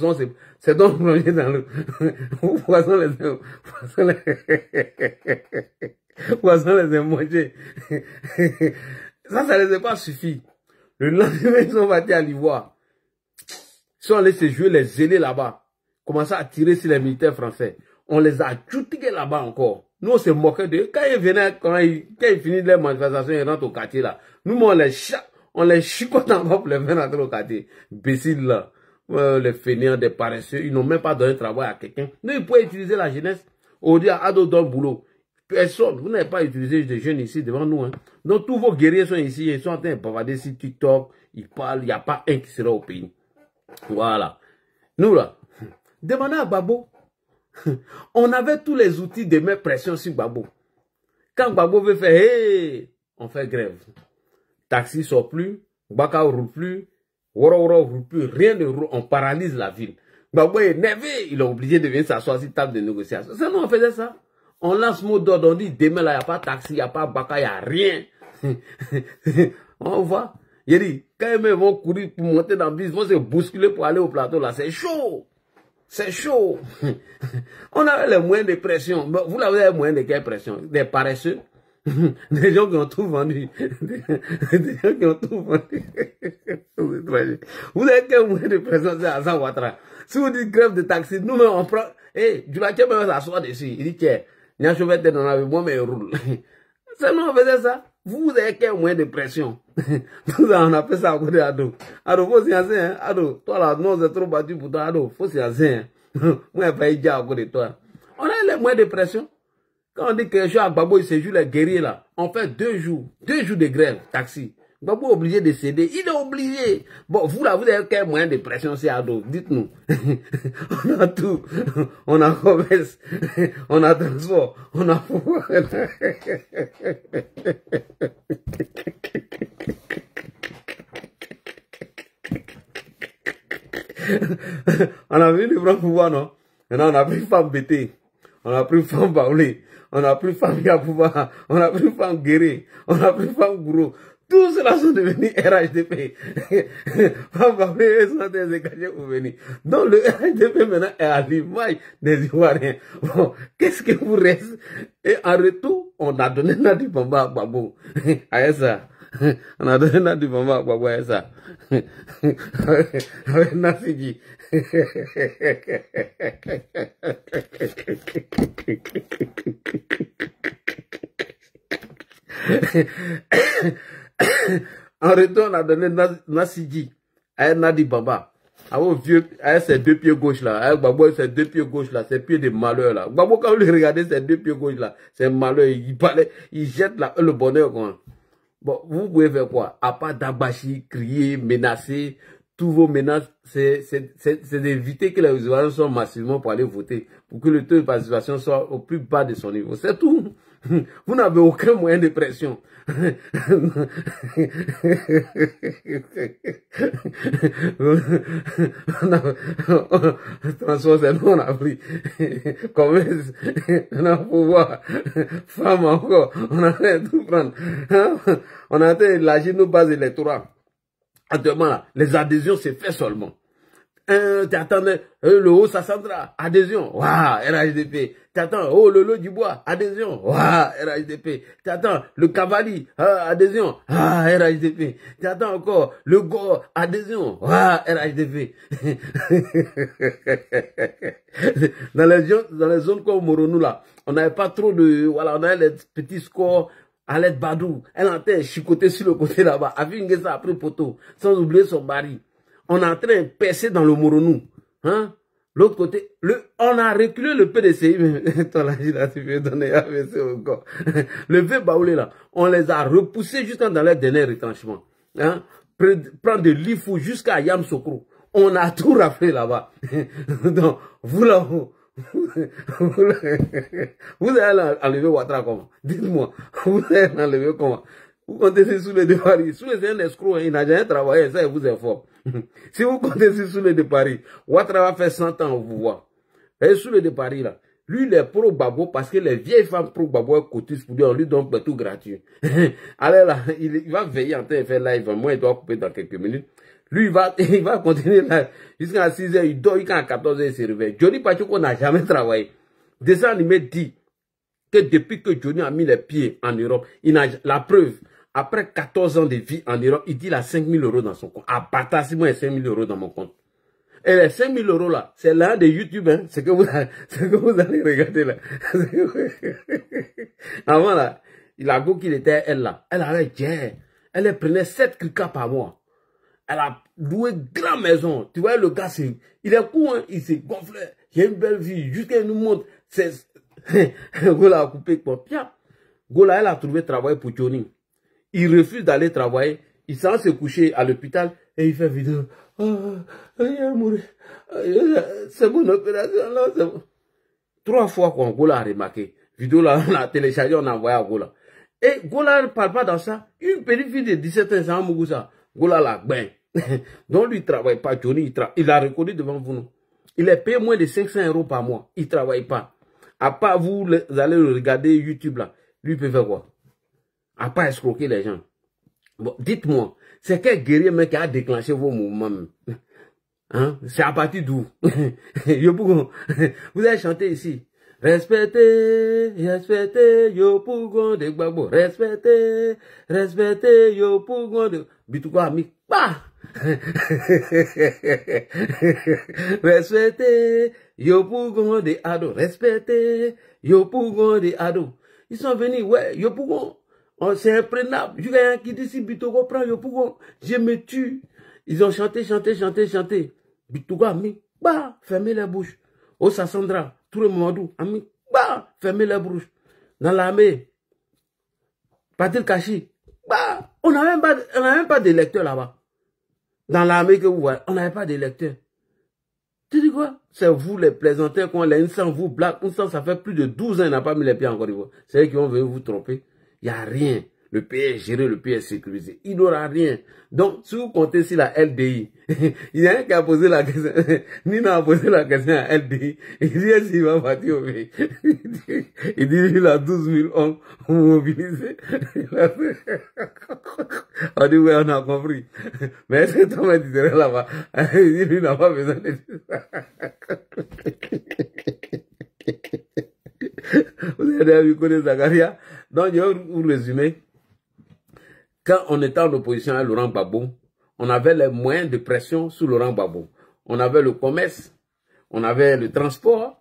C'est donc plongé dans l'eau. Poisson les a mangés. Ça les a pas suffi. Le lendemain, ils sont partis à l'Ivoire. Ils sont allés se jouer les zélés là-bas. Commencer à tirer sur les militaires français. On les a tués là-bas encore. Nous, on se moquait d'eux. Quand ils venaient, quand ils finissent les manifestations, ils rentrent au quartier là. Nous, on les chicote en bas pour les faire rentrer au quartier. Bécile là. Les fainéants, des paresseux, ils n'ont même pas donné travail à quelqu'un. Nous, ils pouvaient utiliser la jeunesse. On dit à Ado dans le boulot. Personne, vous n'avez pas utilisé des jeunes ici devant nous. Hein. Donc, tous vos guerriers sont ici. Ils sont en train de bavarder sur TikTok. Ils parlent. Il n'y a pas un qui sera au pays. Voilà. Nous là, demandez à Gbagbo. On avait tous les outils de mettre pression sur Gbagbo. Quand Gbagbo veut faire, hey, on fait grève. Taxi sort plus, Baka roule plus, Woro roule plus, rien ne roule, on paralyse la ville. Gbagbo est énervé, il est obligé de venir s'asseoir sur table de négociation. Ça, nous, on faisait ça. On lance mot d'ordre, on dit demain là, il n'y a pas de taxi, il n'y a pas de Baka, il n'y a rien. On voit. Il dit, quand ils vont courir pour monter dans le bus, ils vont se bousculer pour aller au plateau là, c'est chaud. C'est chaud. On avait les moyens de pression. Vous avez les moyens de quelle pression? Des paresseux. Des gens qui ont tout vendu. Des gens qui ont tout vendu. Vous avez quel moyen de pression? C'est Hassan Ouattara. Si vous dites grève de taxi, nous-mêmes on prend. Eh, du lac, même s'asseoir dessus. Il dit, tiens, il y a un chauffeur dans la vie, moi, mais il roule. C'est nous, on faisait ça. Vous avez quel moyen de pression? Tout ça, on appelle ça à côté d'Ado. Ado, faut s'y asseoir, hein. Ado, toi là, non, c'est trop battu pour toi. Ado, faut s'y asseoir, hein. Moi, je vais dire à côté de toi. On a les moyens de pression. Quand on dit que je suis à Gbagbo, il séjour les guerriers là. On fait 2 jours de grève, taxi. Gbagbo est obligé de céder. Il est obligé. Bon, vous là, vous avez quel moyen de pression, c'est Ado? Dites-nous. On a tout. On a commerce. On a transport. On a pouvoir. On a vu le grand pouvoir, non? Maintenant, on a pris femme bêtée. On a pris femme baoulée. On a pris femme Yapouba. On a pris femme guérée. On a pris femme gourou. Tous ceux-là sont devenus RHDP. Femme baoulée et sont des écagés pour venir. Donc, le RHDP maintenant est à l'image des Ivoiriens. Bon, qu'est-ce que vous reste? Et en retour, on a donné Nadi Bamba à Gbagbo. À ça. On a donné Nadi Bamba à Gbagbo à ça. Avec Nassidji. En retour, on a donné Nassidji à Nadi Bamba. Avec vieux, avec ses 2 pieds gauche là, avec Gbagbo ses 2 pieds gauche là, ses pieds de malheur là. Gbagbo, quand vous le regardez, ses 2 pieds gauche là, c'est malheur, il jette là, le bonheur quoi. Bon, vous pouvez faire quoi? À part d'abachi, crier, menacer, tous vos menaces, c'est d'éviter que les Ivoiriens soient massivement pour aller voter, pour que le taux de participation soit au plus bas de son niveau. C'est tout. Vous n'avez aucun moyen de pression. Transport, c'est nous, on a pris. Commerce, on a pouvoir. Femme encore, on a tout prendre. On a élargi nos bases électorales. Actuellement, là, les adhésions, c'est fait seulement. T'attends, le haut, ça s'endra, adhésion, waouh, RHDP. T'attends, oh, le lot du bois, adhésion, waouh, RHDP. T'attends, le cavalier, adhésion, RHDP. T'attends encore, le go, adhésion, waouh, RHDP. Dans les zones comme Moronou, là, on n'avait pas trop de, voilà, on avait les petits scores. Alette Badou, elle était chicotée sur le côté là-bas. Avinguesa a pris poteau, sans oublier son mari. On est en train de percer dans le Moronou. Hein? L'autre côté, on a reculé le PDCI. Toi là, tu veux donner AVC encore. Le vieux Baoulé là, on les a repoussés jusqu'à dans les derniers retranchements. Hein? Prendre de l'Ifou jusqu'à Yamsokro. On a tout raflé là-bas. Donc, vous là-haut. Vous allez enlever Ouattara comment? Dites-moi, vous allez enlever comment? Vous comptez sur les de Paris. Sous les un escroc, il n'a jamais travaillé, ça vous informe. Si vous comptez sur les de Paris, Ouattara va faire 100 ans au pouvoir. Et sous les de Paris là, lui il est pro-Gbagbo parce que les vieilles femmes pro-Gbagbo cotisent pour lui, on lui donne tout gratuit. Alors là, il va veiller en train de faire live, moi il doit couper dans quelques minutes. Lui, il va continuer là jusqu'à 6 h, il dort, jusqu'à 14 h, il se réveille. Johnny Pachoko n'a jamais travaillé. Dessin animé dit que depuis que Johnny a mis les pieds en Europe, il a la preuve. Après 14 ans de vie en Europe, il dit il a 5 000 € dans son compte. À partir de moi, il y a 5 000 € dans mon compte. Et les 5 000 € là, c'est l'un de YouTube, hein. C'est que vous allez regarder là. Avant là, il a go qu'il était elle là. Elle avait dit, elle prenait 7 crica par mois. Elle a loué grande maison. Tu vois, le gars, il est cool, hein? Il s'est gonflé. Il a une belle vie. Jusqu'à nous montre. Gola a coupé quoi. Bien. Gola, elle a trouvé travail pour Johnny. Il refuse d'aller travailler. Il s'en se coucher à l'hôpital et il fait vidéo. Il a mouru. C'est mon opération là. Bon. 3 fois qu'on Gola a remarqué. Vidéo là, on a téléchargé, on a envoyé à Gola. Et Gola ne parle pas dans ça. Une petite fille de 17 ans, ça a mouru ça. Golala, ben. Donc lui, il ne travaille pas. Johnny, il a reconnu devant vous. Non? Il est payé moins de 500 € par mois. Il ne travaille pas. À part vous allez le regarder YouTube là. Lui, il peut faire quoi? À part escroquer les gens. Bon, dites-moi, c'est quel guerrier mec qui a déclenché vos mouvements? Hein? C'est à partir d'où? Vous avez chanté ici. Respectez, respectez, yo pougon de Gbagbo. Respectez, respectez, yo pougon de... Bitouka mi, bah! Respectez, yo pougon de Ado. Respectez, yo pougon de Ado. Ils sont venus, ouais, yo pougon. C'est imprenable. Je vais qui dit si Bitouka prend yo pougon, je me tue. Ils ont chanté, chanté, chanté, chanté. Bitouka mi, bah! Fermez la bouche. Oh, Sassandra. Tout le monde, ami, bah, fermez la bouche. Dans l'armée, Patil Kachi, bah, on n'a même pas d'électeurs là-bas. Dans l'armée que vous voyez, on n'avait pas d'électeurs. Tu dis quoi? C'est vous les plaisantins, quand les Insan vous blaguent, ça fait plus de 12 ans, il n'a pas mis les pieds en Côte d'Ivoire. C'est eux qui vont venir vous tromper. Il n'y a rien. Le pays est géré, le pays est sécurisé. Il n'aura rien. Donc, si vous comptez sur la LDI, il y a un qui a posé la question, Nina a posé la question à LDI, il dit, est-ce qu'il va partir au pays? Il dit, il a 12 000 hommes mobilisés. On dit, oui, on a compris. Mais est-ce que toi, tu serais là-bas? Il dit, lui n'a pas besoin de dire ça. Vous avez vu connaître Zakaria? Donc, je vais vous résumer. Quand on était en opposition à Laurent Gbagbo, on avait les moyens de pression sur Laurent Gbagbo. On avait le commerce, on avait le transport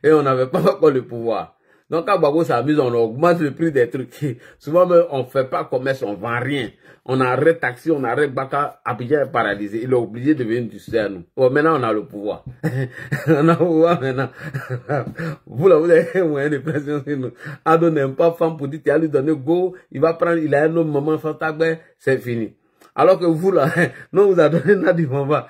et on n'avait pas encore le pouvoir. Donc quand Gbagbo s'amuse, on augmente le prix des trucs. Souvent même, on ne fait pas commerce, on ne vend rien. On arrête taxi, on arrête Baka, Abidjan est paralysé. Il est obligé de venir du à nous. Bon, maintenant, on a le pouvoir. On a le pouvoir maintenant. Vous, là, vous avez un moyen de pression sur nous. Ado n'aime pas femme pour dire, tu as lui donné go, il va prendre, il a un autre moment, c'est fini. Alors que vous, là, non, vous avez donné Nadi Mamba.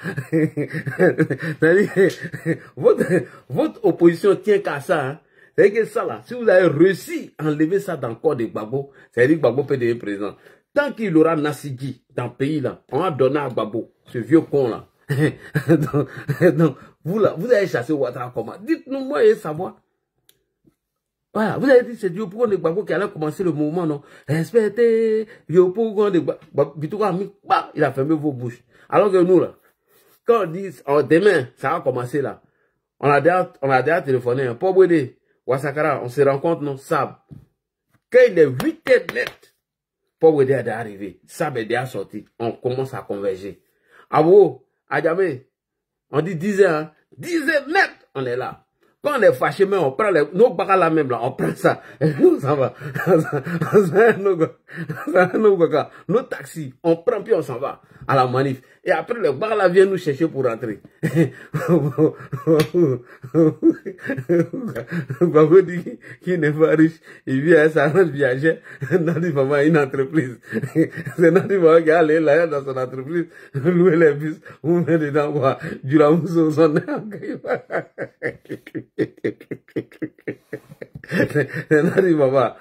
Votre opposition tient qu'à ça, hein. C'est que ça, là, si vous avez réussi à enlever ça dans le corps de Gbagbo, ça veut dire que Gbagbo peut devenir président. Tant qu'il aura Nassidji dans le pays, là, on va donner à Gbagbo, ce vieux con, là. donc, vous, là, vous avez chassé Ouattara comment? Dites-nous, moi, et savoir. Voilà, vous avez dit, c'est Yopougon de Gbagbo qui allait commencer le mouvement, non? Respectez, Yopougon de Gbagbo. Il a fermé vos bouches. Alors que nous, là, quand on dit, demain, ça va commencer, là. On a déjà téléphoné, hein, pas Bouédé. Ouassakara, on se rencontre, non, Sab. Quand il est 8h net, Paul Wede est arrivé. Sab est déjà sorti. On commence à converger. Abo, Adjamé, on dit 10h, hein? 10h net, on est là. Quand on est fâché, mais on prend nos bagarres là même, là, on prend ça. Et nous, ça va. Nos taxis, on prend puis on s'en va à la manif. Et après, le bagarre là vient nous chercher pour rentrer. Gbagbo dit qu'il n'est pas riche, il vient à sa viagère, Nadi Mamba une entreprise. C'est Nadi Mamba qui a allé là dans son entreprise, louer les bus, vous mettez dedans quoi, du Lamousso, son c'est Nadi Mamba.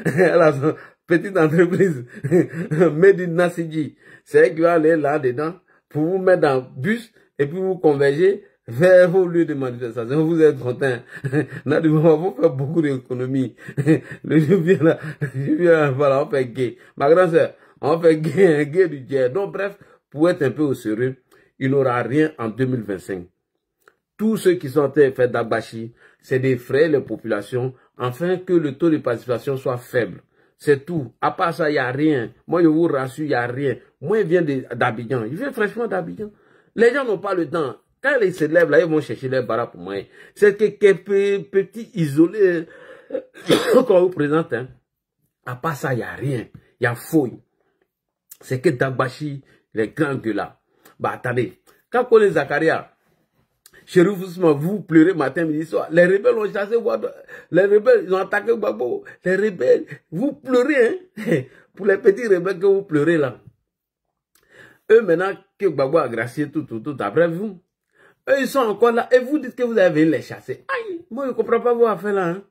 Elle a son petite entreprise, Made in Nassidji. C'est elle qui va aller là-dedans pour vous mettre dans le bus et puis vous converger vers vos lieux de manifestation. Vous êtes content. Nadi Mamba, vous faites beaucoup d'économies. Je viens, voilà, on fait gay. Ma grande sœur, on fait gay, un gay du jet. Donc bref, pour être un peu au sérieux, il n'aura rien en 2025. Tous ceux qui sont faits d'Abachi, c'est d'effrayer les populations afin que le taux de participation soit faible. C'est tout. À part ça, il n'y a rien. Moi, je vous rassure, il n'y a rien. Moi, il vient d'Abidjan. Il vient franchement d'Abidjan. Les gens n'ont pas le temps. Quand ils se lèvent là, ils vont chercher les barras pour moi. C'est que quelques petits isolés qu'on vous présente. Hein. À part ça, il n'y a rien. Il y a fouille. C'est que d'Abachi, les grands de là. Bah, attendez. Quand on est Zakaria, Chérif Ousmane, vous pleurez matin, midi, soir. Les rebelles ont chassé Ouattara. Les rebelles, ils ont attaqué Gbagbo. Les rebelles, vous pleurez, hein. Pour les petits rebelles que vous pleurez là. Eux, maintenant que Gbagbo a gracié tout, après vous, eux, ils sont encore là. Et vous dites que vous avez les chasser. Aïe, moi, je ne comprends pas vos affaires là. Hein.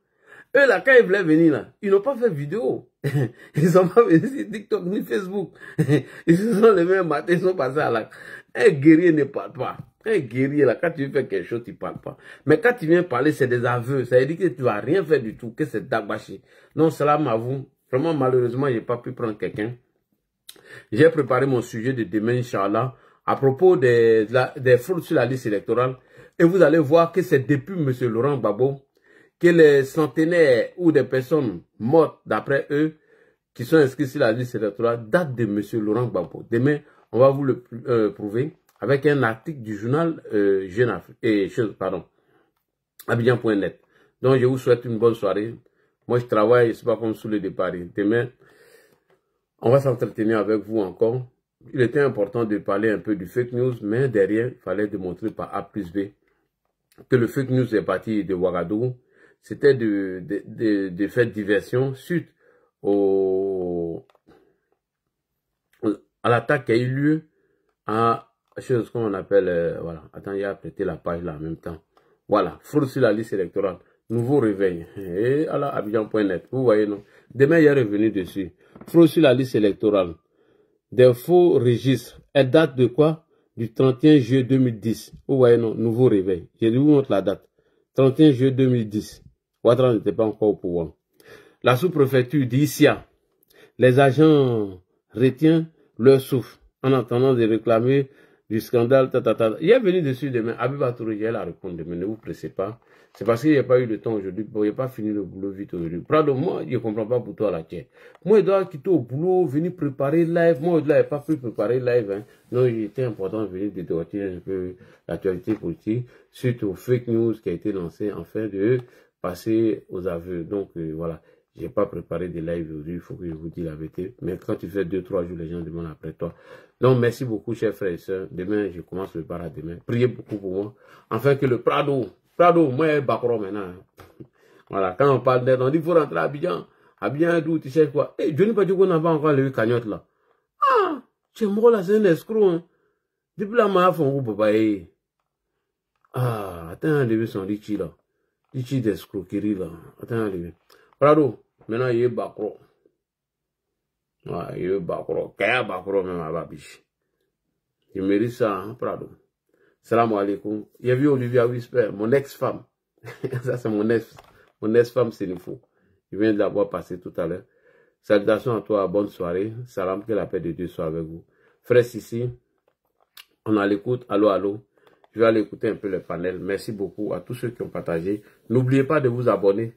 Eux, là, quand ils voulaient venir là, ils n'ont pas fait vidéo. Ils sont pas venus sur TikTok ni Facebook. Ils se sont levés un matin, ils sont passés à la... Un guerrier ne parle pas. Un guerrier, là, quand tu fais quelque chose, tu ne parles pas. Mais quand tu viens parler, c'est des aveux. Ça veut dire que tu vas rien faire du tout, que c'est Dagbashi. Non, cela m'avoue. Vraiment, malheureusement, je n'ai pas pu prendre quelqu'un. J'ai préparé mon sujet de demain, Inch'Allah, à propos des fraudes sur la liste électorale. Et vous allez voir que c'est depuis M. Laurent Gbagbo que les centenaires ou des personnes mortes, d'après eux, qui sont inscrits sur la liste électorale, datent de M. Laurent Gbagbo. Demain, on va vous le prouver avec un article du journal Abidjan.net. Donc, je vous souhaite une bonne soirée. Moi, je travaille, je ne suis pas comme sous le départ. Demain, on va s'entretenir avec vous encore. Il était important de parler un peu du fake news, mais derrière, il fallait démontrer par A plus B que le fake news est parti de Ouagadougou. C'était de faire diversion suite à l'attaque qui a eu lieu à chose qu'on appelle, voilà, attends, il a prêté la page là en même temps. Voilà, fraude sur la liste électorale, nouveau réveil. Et à la Abidjan.net, vous voyez, non? Demain, il est revenu dessus. Fraude sur la liste électorale. Des faux registres. Elle date de quoi? Du 31 juillet 2010. Vous voyez, non? Nouveau réveil. Je vous montre la date. 31 juillet 2010. Ouattara n'était pas encore au pouvoir. La sous-préfecture d'Issia. Les agents retiennent leur souffle en attendant de réclamer du scandale. Il est venu dessus demain. Abiba Touré, elle a répondu demain. Ne vous pressez pas. C'est parce qu'il n'y a pas eu le temps aujourd'hui. Bon, il n'a pas fini le boulot vite aujourd'hui. Prado, moi, je ne comprends pas pour toi la tienne. Moi, je dois quitter au boulot, venir préparer live. Moi, je n'avais pas pu préparer live. Hein. Non, il était important de venir dédouaner un peu l'actualité politique suite au fake news qui a été lancé afin de passer aux aveux. Donc, voilà. Je n'ai pas préparé de live aujourd'hui. Il faut que je vous dise la vérité. Mais quand tu fais 2-3 jours, les gens demandent après toi. Donc, merci beaucoup, chers frères et sœurs. Demain, je commence le bar à demain. Priez beaucoup pour moi. Afin que le Prado, moi, Bakro maintenant. Voilà, quand on parle d'aide, on dit qu'il faut rentrer à Abidjan. Abidjan, d'où tu sais quoi? Eh, je n'ai pas dit qu'on n'a pas encore levé cagnotte là. Ah, c'est moi là, c'est un escroc. Hein. Depuis là, ma femme, vous papa. Ah, attends, lever son litchi là. Litchi d'escroquerie là. Attends, lever. Prado, maintenant, il est Bakro. Ouais, il est Bakro. Kaya Bakro même à Babiche. Je mérite ça, hein, Prado. Salam alaikum. Il y a vu Olivia Whisper, mon ex-femme. Ça, c'est mon ex-femme, c'est une fou. Je viens de l'avoir passé tout à l'heure. Salutations à toi, bonne soirée. Salam, que la paix de Dieu soit avec vous. Frère Sissi, on a l'écoute. Allô, allô. Je vais aller écouter un peu le panel. Merci beaucoup à tous ceux qui ont partagé. N'oubliez pas de vous abonner.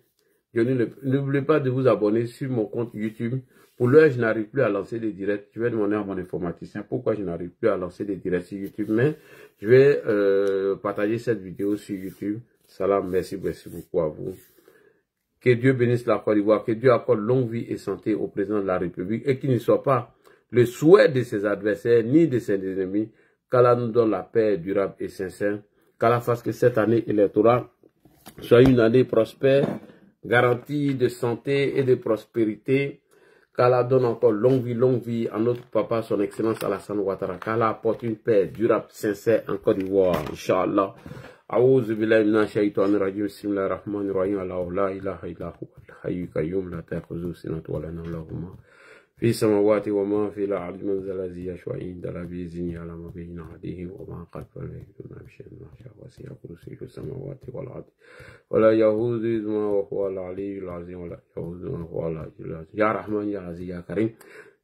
N'oubliez pas de vous abonner sur mon compte YouTube. Pour l'heure, je n'arrive plus à lancer des directs. Je vais demander à mon informaticien pourquoi je n'arrive plus à lancer des directs sur YouTube. Mais je vais partager cette vidéo sur YouTube. Salam, merci beaucoup à vous. Que Dieu bénisse la Côte d'Ivoire. Que Dieu accorde longue vie et santé au président de la République. Et qu'il ne soit pas le souhait de ses adversaires ni de ses ennemis. Qu'Allah nous donne la paix durable et sincère. Qu'Allah fasse que cette année électorale soit une année prospère, garantie de santé et de prospérité. Qu'Allah donne encore longue vie à notre papa, son excellence Alassane Ouattara. Qu'Allah apporte une paix durable, sincère en Côte d'Ivoire, Inch'Allah. A'udhu billahi minash shaitanir rajim. Bismillahir rahmanir rahim. La ilaha illa huwa al-hayyul qayyum la ta'khudhuhu sinatun wa la nawm lahu في السماوات وما في الأرض من ذا الذي يشفع عنده بإذنه يعلم ما بين أيديهم وما خلفهم ولا يحيطون بشيء من علمه وسع كرسيه السماوات والأرض ولا يئوده حفظهما وهو العلي العظيم ولا يئوده وهو العلي العظيم يا رحمن يا عزيز يا كريم.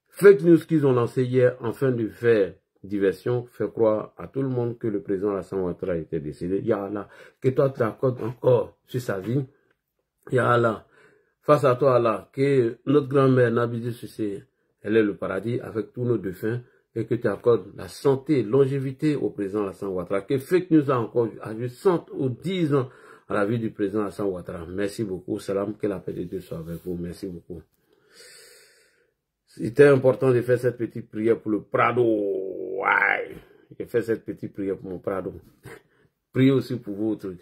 Fake news qu'ils ont lancé hier afin de faire diversion, fait croire à tout le monde que le président Alassane Ouattara était décédé. Ya Allah, que toi tu l'accordes encore sur sa vie. Ya Allah, face à toi, Allah, que notre grand-mère Nabidi Sissé, elle est le paradis avec tous nos défunts et que tu accordes la santé, longévité au président Alassane Ouattara. Que fake news a encore ajouté 100 ou 10 ans à la vie du président Alassane Ouattara. Merci beaucoup. Salam, que la paix de Dieu soit avec vous. Merci beaucoup. C'était important de faire cette petite prière pour le Prado. Ouais. J'ai fait cette petite prière pour mon Prado. Priez aussi pour vous, truc.